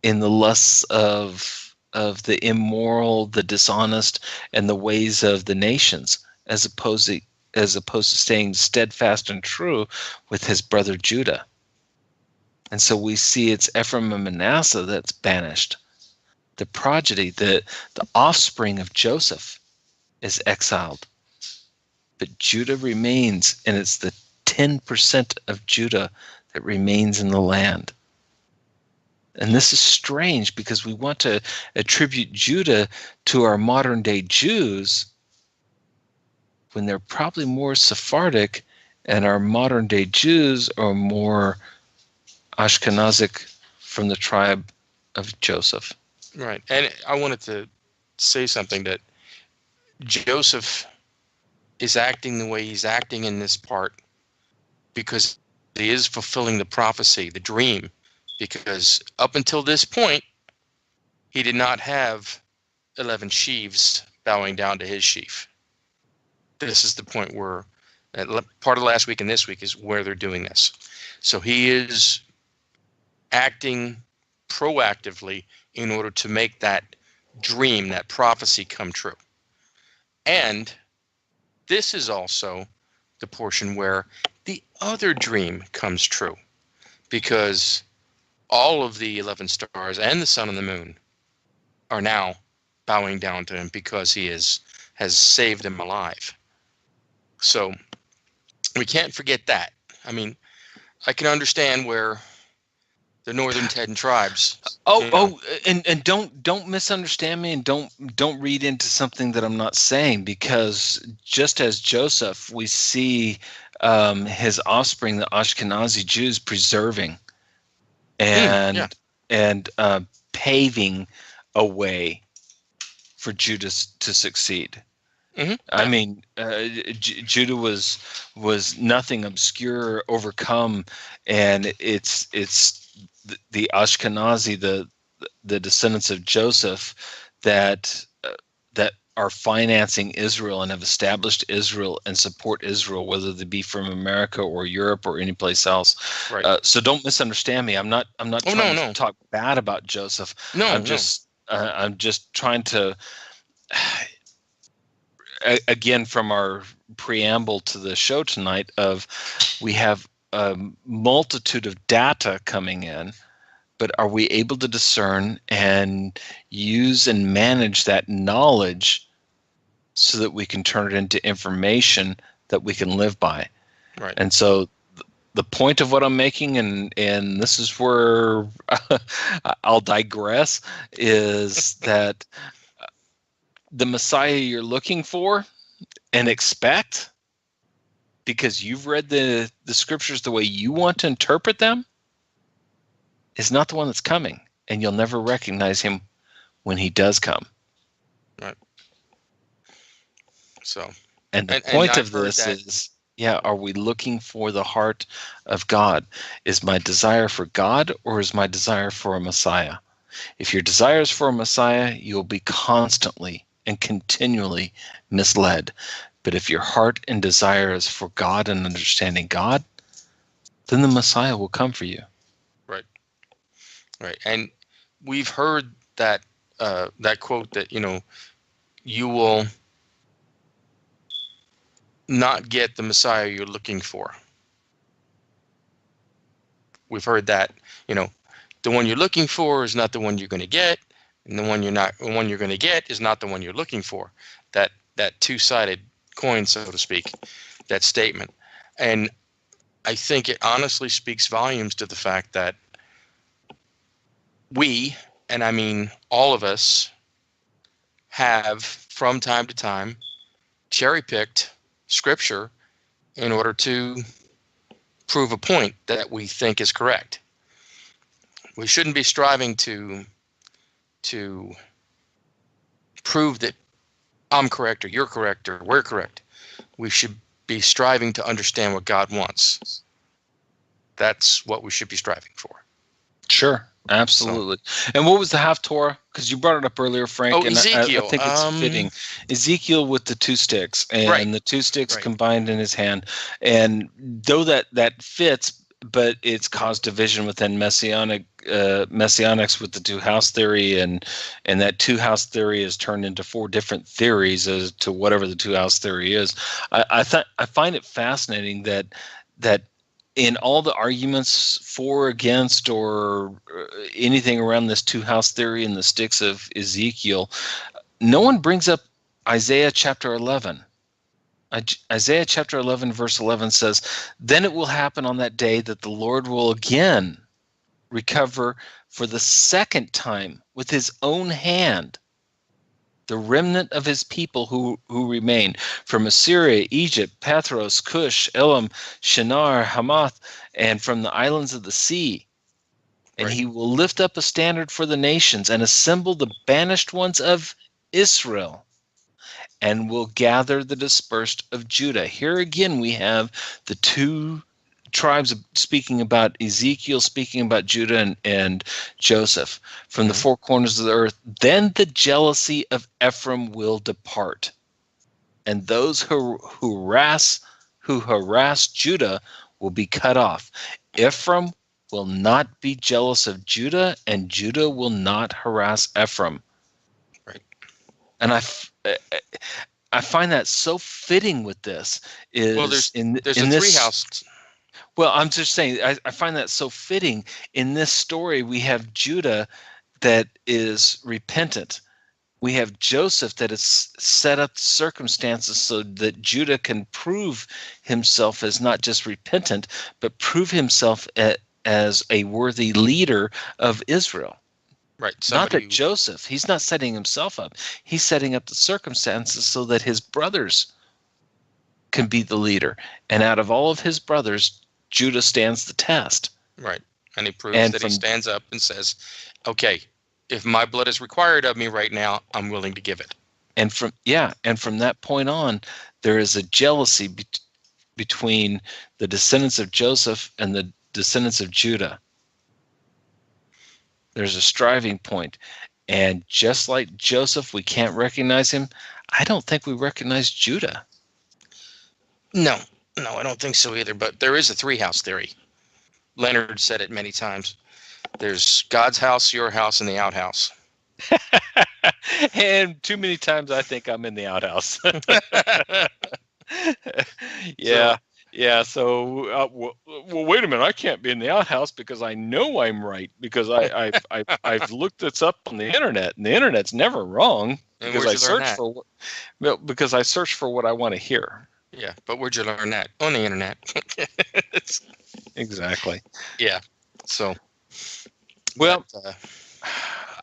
in the lusts of of the immoral, the dishonest, and the ways of the nations, as opposed to staying steadfast and true with his brother Judah. And so we see it's Ephraim and Manasseh that's banished. The progeny, the offspring of Joseph is exiled. But Judah remains, and it's the 10% of Judah that remains in the land. And this is strange because we want to attribute Judah to our modern day Jews when they're probably more Sephardic, and our modern day Jews are more Ashkenazic from the tribe of Joseph. Right. And I wanted to say something, that Joseph is acting the way he's acting in this part because he is fulfilling the prophecy, the dream, because up until this point, he did not have 11 sheaves bowing down to his sheaf. This is the point where part of last week and this week is where they're doing this. So he is acting proactively in order to make that dream, that prophecy come true. And this is also the portion where the other dream comes true, because all of the 11 stars and the sun and the moon are now bowing down to him because he has saved them alive. So we can't forget that. I mean, I can understand where the northern 10 tribes. And don't misunderstand me, and don't read into something that I'm not saying, because just as Joseph, we see his offspring, the Ashkenazi Jews, preserving and paving a way for Judah to succeed. Mm-hmm. I mean, Judah was nothing obscure, overcome, and it's the Ashkenazi, the descendants of Joseph, that are financing Israel and have established Israel and support Israel, whether they be from America or Europe or any place else. Right. So don't misunderstand me. I'm not trying to talk bad about Joseph. I'm just trying to. Again, from our preamble to the show tonight, we have a multitude of data coming in, but are we able to discern and use and manage that knowledge so that we can turn it into information that we can live by? Right. And so the point of what I'm making, and this is where I'll digress, is that the Messiah you're looking for and expect, because you've read the scriptures the way you want to interpret them, is not the one that's coming, and you'll never recognize him when he does come. Right. So, and the point of this is, are we looking for the heart of God? Is my desire for God, or is my desire for a Messiah? If your desire is for a Messiah, you'll be constantly and continually misled. But if your heart and desire is for God and understanding God, then the Messiah will come for you. Right. Right. And we've heard that that quote that, you will not get the Messiah you're looking for. We've heard that, the one you're looking for is not the one you're going to get, and the one you're going to get is not the one you're looking for. That two-sided coin, so to speak, that statement. And I think it honestly speaks volumes to the fact that we, and I mean all of us, have from time to time cherry-picked scripture in order to prove a point that we think is correct. We shouldn't be striving to prove that I'm correct or you're correct or we're correct. We should be striving to understand what God wants. That's what we should be striving for. Sure, absolutely. And what was the Haftorah? Because you brought it up earlier, Frank. And Ezekiel. I think it's fitting. Ezekiel with the two sticks, and the two sticks combined in his hand. And though that fits, but it's caused division within messianics with the two-house theory, and that two-house theory is turned into four different theories as to whatever the two-house theory is. I find it fascinating that in all the arguments for, against, or anything around this two-house theory and the sticks of Ezekiel, no one brings up Isaiah chapter 11. Isaiah chapter 11 verse 11 says, "Then it will happen on that day that the Lord will again recover for the second time with his own hand the remnant of his people who remain from Assyria, Egypt, Pathros, Cush, Elam, Shinar, Hamath, and from the islands of the sea. And he will lift up a standard for the nations and assemble the banished ones of Israel, and will gather the dispersed of Judah." Here again we have the two tribes speaking about Ezekiel, speaking about Judah and Joseph from the four corners of the earth. "Then the jealousy of Ephraim will depart, and those who harass Judah will be cut off. Ephraim will not be jealous of Judah, and Judah will not harass Ephraim." Right. And I find that so fitting with this. There's a three-house. Well, I'm just saying, I find that so fitting. In this story, we have Judah that is repentant. We have Joseph that has set up the circumstances so that Judah can prove himself as not just repentant, but prove himself as a worthy leader of Israel. Right. Not that Joseph, he's not setting himself up. He's setting up the circumstances so that his brothers can be the leader. And out of all of his brothers, Judah stands the test. Right. And he proves that he stands up and says, okay, if my blood is required of me right now, I'm willing to give it. And from that point on, there is a jealousy between the descendants of Joseph and the descendants of Judah. There's a striving point. And just like Joseph, we can't recognize him. I don't think we recognize Judah. No, I don't think so either. But there is a three-house theory. Leonard said it many times. There's God's house, your house, and the outhouse. And too many times I think I'm in the outhouse. Yeah. So, well, wait a minute. I can't be in the outhouse because I know I'm right, because I've looked this up on the internet, and the internet's never wrong because I search for what I want to hear. Yeah, but where'd you learn that? On the internet. Exactly. Yeah. So, well,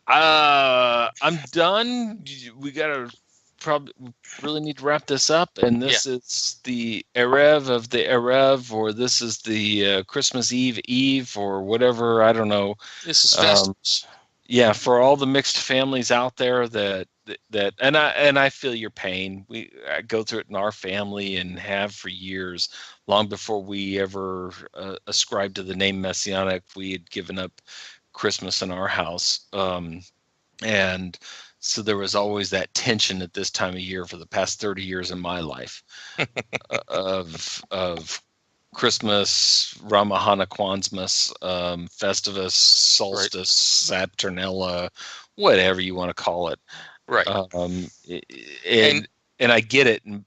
I'm done. We gotta probably really need to wrap this up, and this is the Erev of the Erev, or this is the Christmas Eve, or whatever. I don't know. This is Festivus. Yeah, for all the mixed families out there that and I feel your pain. I go through it in our family and have for years, long before we ever ascribed to the name Messianic. We had given up Christmas in our house, and so there was always that tension at this time of year for the past 30 years in my life of Christmas, Ramahana, Kwanzmas, Festivus, Solstice, Saturnella, whatever you want to call it. Right. And I get it. And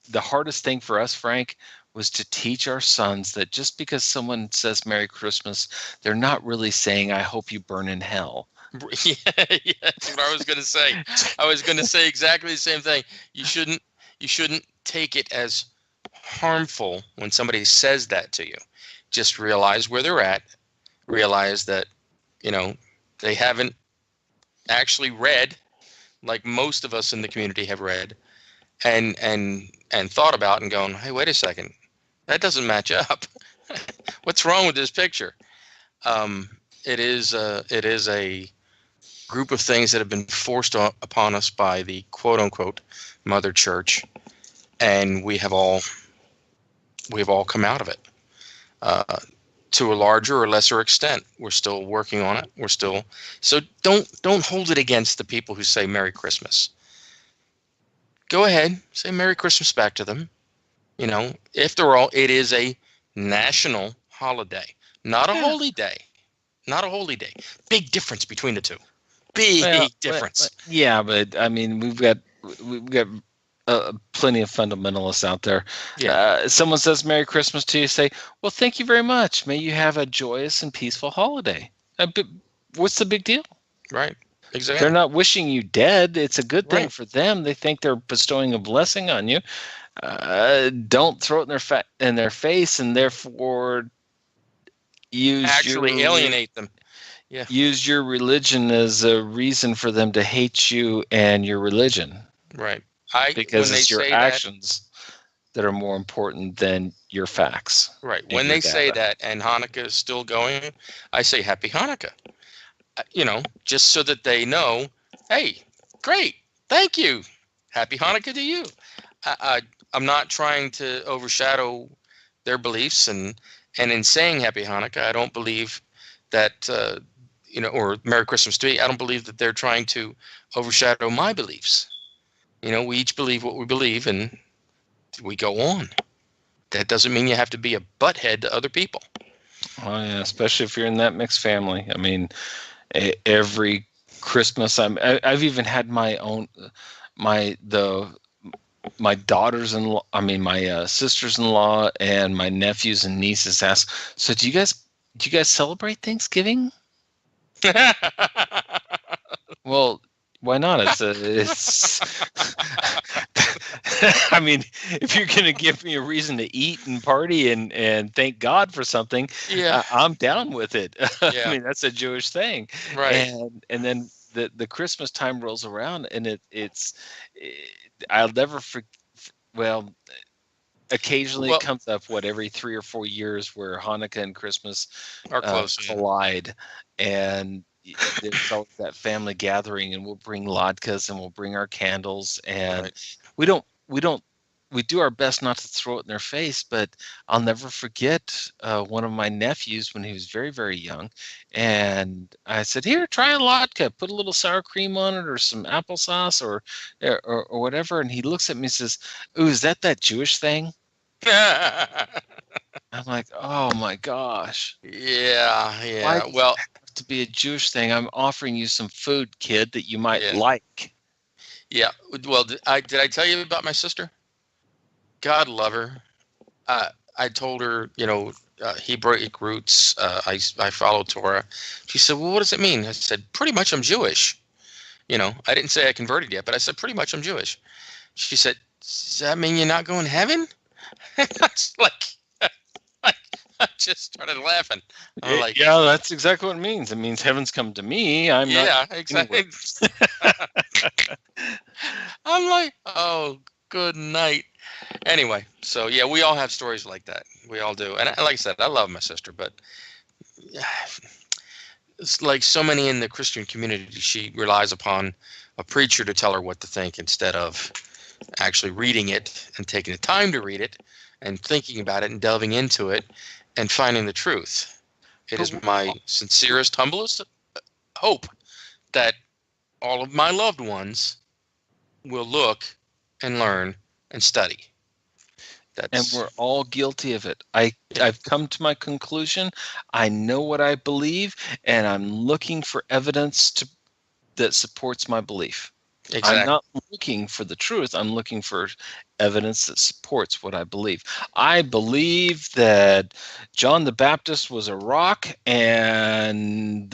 the hardest thing for us, Frank, was to teach our sons that just because someone says Merry Christmas, they're not really saying, I hope you burn in hell. Yeah, that's what I was going to say. I was going to say exactly the same thing. You shouldn't take it as harmful when somebody says that to you. Just realize where they're at. Realize that, they haven't actually read like most of us in the community have read and thought about and gone, hey, wait a second, that doesn't match up. What's wrong with this picture? It is a group of things that have been forced upon us by the quote unquote mother church, and we have all come out of it to a larger or lesser extent. We're still working on it. So don't hold it against the people who say Merry Christmas. Go ahead, say Merry Christmas back to them. After all, it is a national holiday. not a Yeah. holy day. Not a holy day. Big difference between the two. Big difference. Yeah, but I mean, we've got plenty of fundamentalists out there. Yeah. Someone says Merry Christmas to you, say, well, thank you very much. May you have a joyous and peaceful holiday. But what's the big deal? Right. They're Exactly. not wishing you dead. It's a good thing Right. for them. They think they're bestowing a blessing on you. Don't throw it in their face, and therefore Actually alienate them. Yeah. use your religion as a reason for them to hate you and your religion. Right. Because it's your actions that are more important than your facts. Right. When they say that and Hanukkah is still going, I say Happy Hanukkah. Just so that they know, hey, great, thank you. Happy Hanukkah to you. I'm not trying to overshadow their beliefs, and in saying Happy Hanukkah, I don't believe that, or Merry Christmas to you, I don't believe that they're trying to overshadow my beliefs. We each believe what we believe, and we go on. That doesn't mean you have to be a butthead to other people. Oh yeah, especially if you're in that mixed family. I mean, every Christmas, I've even had my daughters-in-law, my sisters-in-law, and my nephews and nieces ask, so do you guys celebrate Thanksgiving? Well, why not? It's I mean, if you're going to give me a reason to eat and party and thank God for something, Yeah. I'm down with it. Yeah. I mean, that's a Jewish thing. Right. And then the Christmas time rolls around, and I'll never forget. Well, occasionally it comes up, every 3 or 4 years, where Hanukkah and Christmas are close, collide, and there's always that family gathering, and we'll bring latkes and we'll bring our candles, and right. we do our best not to throw it in their face. But I'll never forget one of my nephews when he was very, very young, and I said, here, try a latke, put a little sour cream on it, or some applesauce, or whatever. And he looks at me and says, ooh, is that Jewish thing? I'm like, oh my gosh. Yeah. Why does it have to be a Jewish thing? I'm offering you some food, kid, that you might like. Yeah. Well, did I tell you about my sister? God love her. I told her, Hebraic roots. I follow Torah. She said, well, what does it mean? I said, pretty much I'm Jewish. I didn't say I converted yet, but I said, pretty much I'm Jewish. She said, does that mean you're not going to heaven? It's I just started laughing. I'm like, yeah, that's exactly what it means. It means heaven's come to me. I'm not. Yeah, exactly. I'm like, oh, good night. Anyway, so yeah, we all have stories like that. We all do. And like I said, I love my sister, but it's like so many in the Christian community, she relies upon a preacher to tell her what to think instead of actually reading it and taking the time to read it and thinking about it and delving into it and finding the truth. It is my sincerest, humblest hope that all of my loved ones will look and learn and study. And we're all guilty of it. I've come to my conclusion. I know what I believe, and I'm looking for evidence that supports my belief. Exactly. I'm not looking for the truth. I'm looking for evidence that supports what I believe. I believe that John the Baptist was a rock, and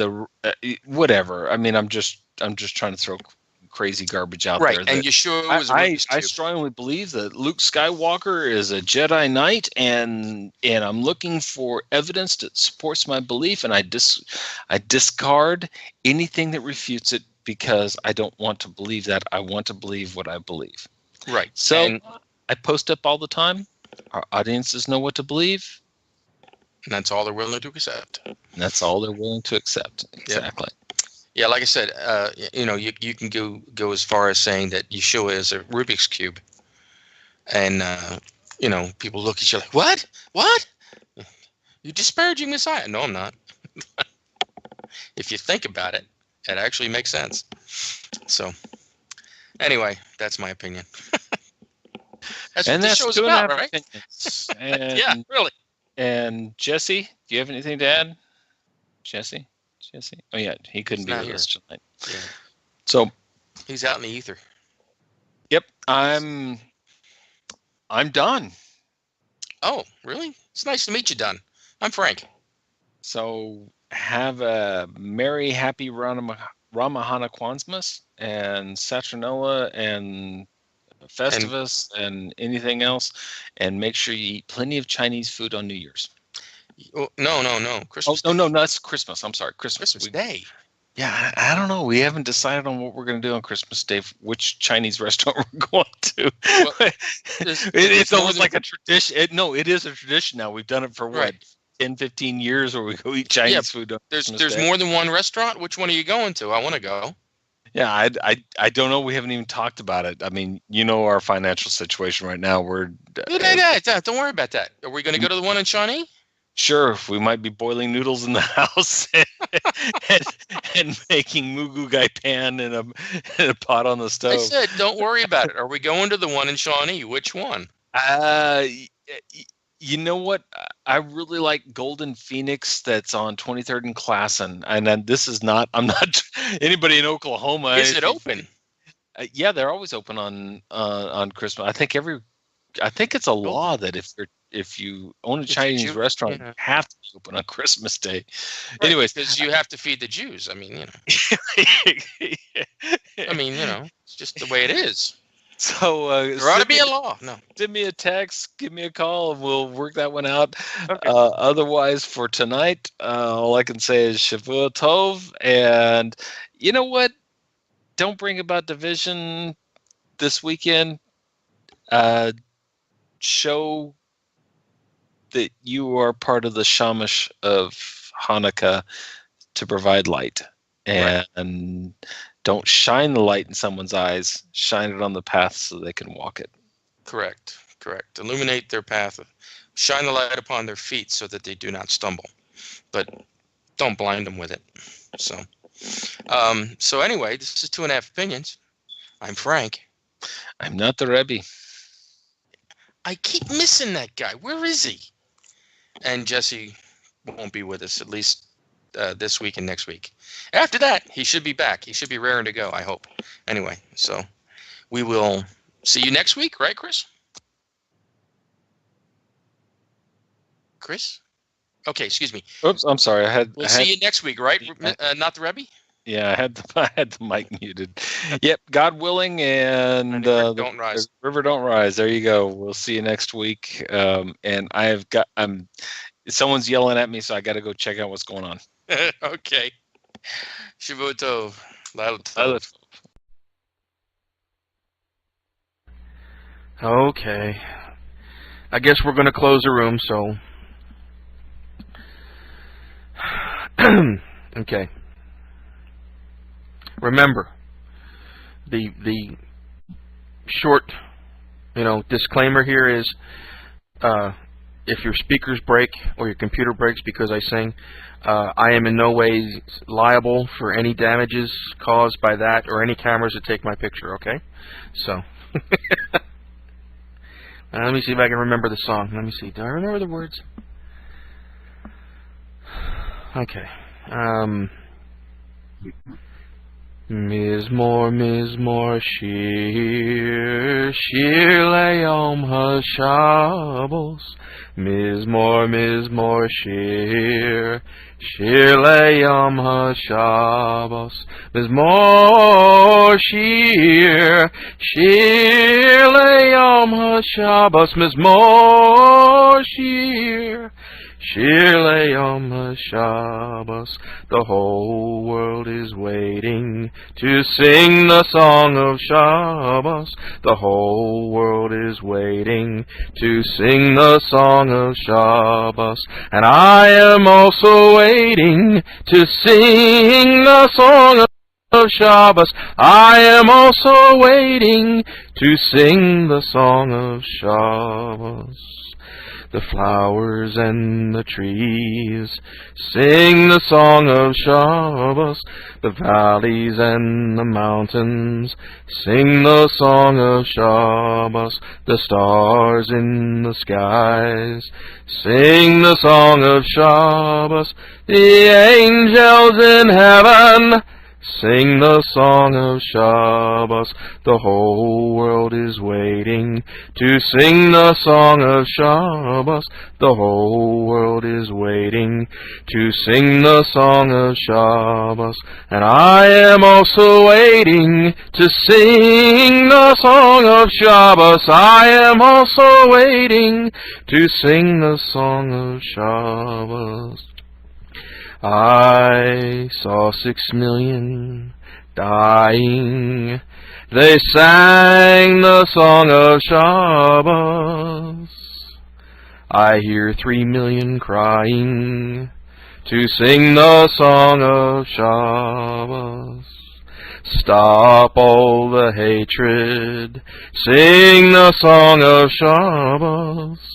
whatever. I mean, I'm just trying to throw crazy garbage out there. Right, and Yeshua was a Rubik's Cube. I strongly believe that Luke Skywalker is a Jedi Knight, and I'm looking for evidence that supports my belief, and I discard anything that refutes it, because I don't want to believe that. I want to believe what I believe. Right. So I post up all the time. Our audiences know what to believe. And that's all they're willing to accept. Exactly. Yeah, like I said, you can go as far as saying that Yeshua is a Rubik's Cube. And, people look at you like, what? What? You're disparaging Messiah. No, I'm not. If you think about it, it actually makes sense. So, anyway, that's my opinion. That's what this show's about, right? And yeah, really. And Jesse, do you have anything to add? Jesse? Oh yeah, he couldn't He's be not with here. us tonight. Yeah. So, He's out in the ether. yep, I'm done. Oh, really? It's nice to meet you, Don. I'm Frank. So have a merry, happy Ramahana Kwanzaa and Saturnalia and Festivus and anything else, and make sure you eat plenty of Chinese food on New Year's. Oh, no. Christmas Day. No, that's Christmas. I'm sorry, Christmas Day. Yeah, I don't know. We haven't decided on what we're going to do on Christmas Day, which Chinese restaurant we're going to. Well, it's almost like a tradition. It is a tradition now. We've done it for what, 10, 15 years where we go eat Chinese food on Christmas Day. There's more than one restaurant. Which one are you going to? I want to go. Yeah, I don't know. We haven't even talked about it. I mean, you know our financial situation right now. Don't worry about that. Are we going to go to the one in Shawnee? Sure, we might be boiling noodles in the house and making mugu gai pan in a pot on the stove. I said, don't worry about it. Are we going to the one in Shawnee? Which one? You know what? I really like Golden Phoenix that's on 23rd and Classen. And this is not, I'm not anybody in Oklahoma. Is it open? Yeah, they're always open on Christmas. I think it's a law that if you own a Chinese restaurant, you have to be open on Christmas Day. Right, anyways, because you have to feed the Jews. I mean, it's just the way it is. So there ought to be a law. No, send me a text, give me a call, and we'll work that one out. Okay. Otherwise, for tonight, all I can say is Shavua Tov, and you know what? Don't bring about division this weekend. Show that you are part of the shamash of Hanukkah to provide light, and don't shine the light in someone's eyes. Shine it on the path so they can walk it. Correct. Illuminate their path. Shine the light upon their feet so that they do not stumble, but don't blind them with it. So anyway, this is 2.5 Opinions. I'm Frank. I'm not the Rebbe. I keep missing that guy. Where is he? And Jesse won't be with us, at least this week and next week. After that, he should be back. He should be raring to go, I hope. Anyway, so we will see you next week, right, Chris? Chris? Okay, excuse me. Oops, I'm sorry. We'll see you next week, right? Not the Rebbe? Yeah, I had the mic muted. Yep, God willing, and don't rise. The river don't rise. There you go. We'll see you next week. And someone's yelling at me, so I got to go check out what's going on. Okay. Shavua Tov. Laila Tov. Okay. I guess we're going to close the room, so. Okay. Remember, the short, disclaimer here is, if your speakers break or your computer breaks because I sing, I am in no way liable for any damages caused by that or any cameras that take my picture, okay? So, let me see if I can remember the song. Let me see. Do I remember the words? Okay. Mizmor Shir Le'yom HaShabbos. Mizmor Shir Le'yom HaShabbos. Mizmor Shir Le'yom HaShabbos. Mizmor Shir Le'yom HaShabbos. The whole world is waiting to sing the song of Shabbos. The whole world is waiting to sing the song of Shabbos. And I am also waiting to sing the song of Shabbos. I am also waiting to sing the song of Shabbos. the flowers and the trees. Sing the song of Shabbos, the valleys and the mountains. Sing the song of Shabbos, the stars in the skies. Sing the song of Shabbos, the angels in heaven. Sing the song of Shabbos, the whole world is waiting to sing the song of Shabbos. The whole world is waiting to sing the song of Shabbos. And I am also waiting to sing the song of Shabbos. I am also waiting to sing the song of Shabbos. I saw 6 million dying. They sang the song of Shabbos. I hear 3 million crying to sing the song of Shabbos. Stop all the hatred, sing the song of Shabbos.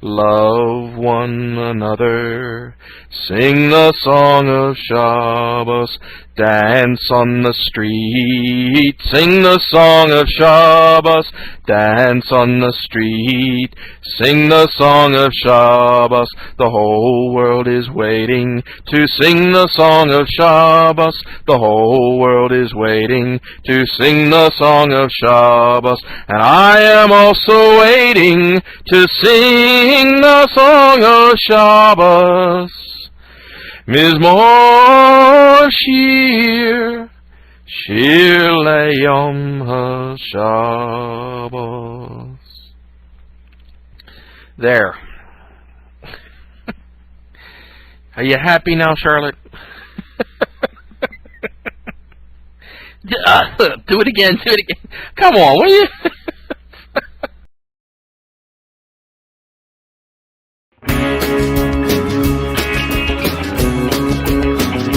Love one another, sing the song of Shabbos. Dance on the street, sing the song of Shabbos. Dance on the street, sing the song of Shabbos. The whole world is waiting to sing the song of Shabbos. The whole world is waiting to sing the song of Shabbos. And I am also waiting to sing the song of Shabbos. Mizmor Shir, Shir Leyom HaShabbos. There. Are you happy now, Charlotte? Do it again, do it again. Come on, will you?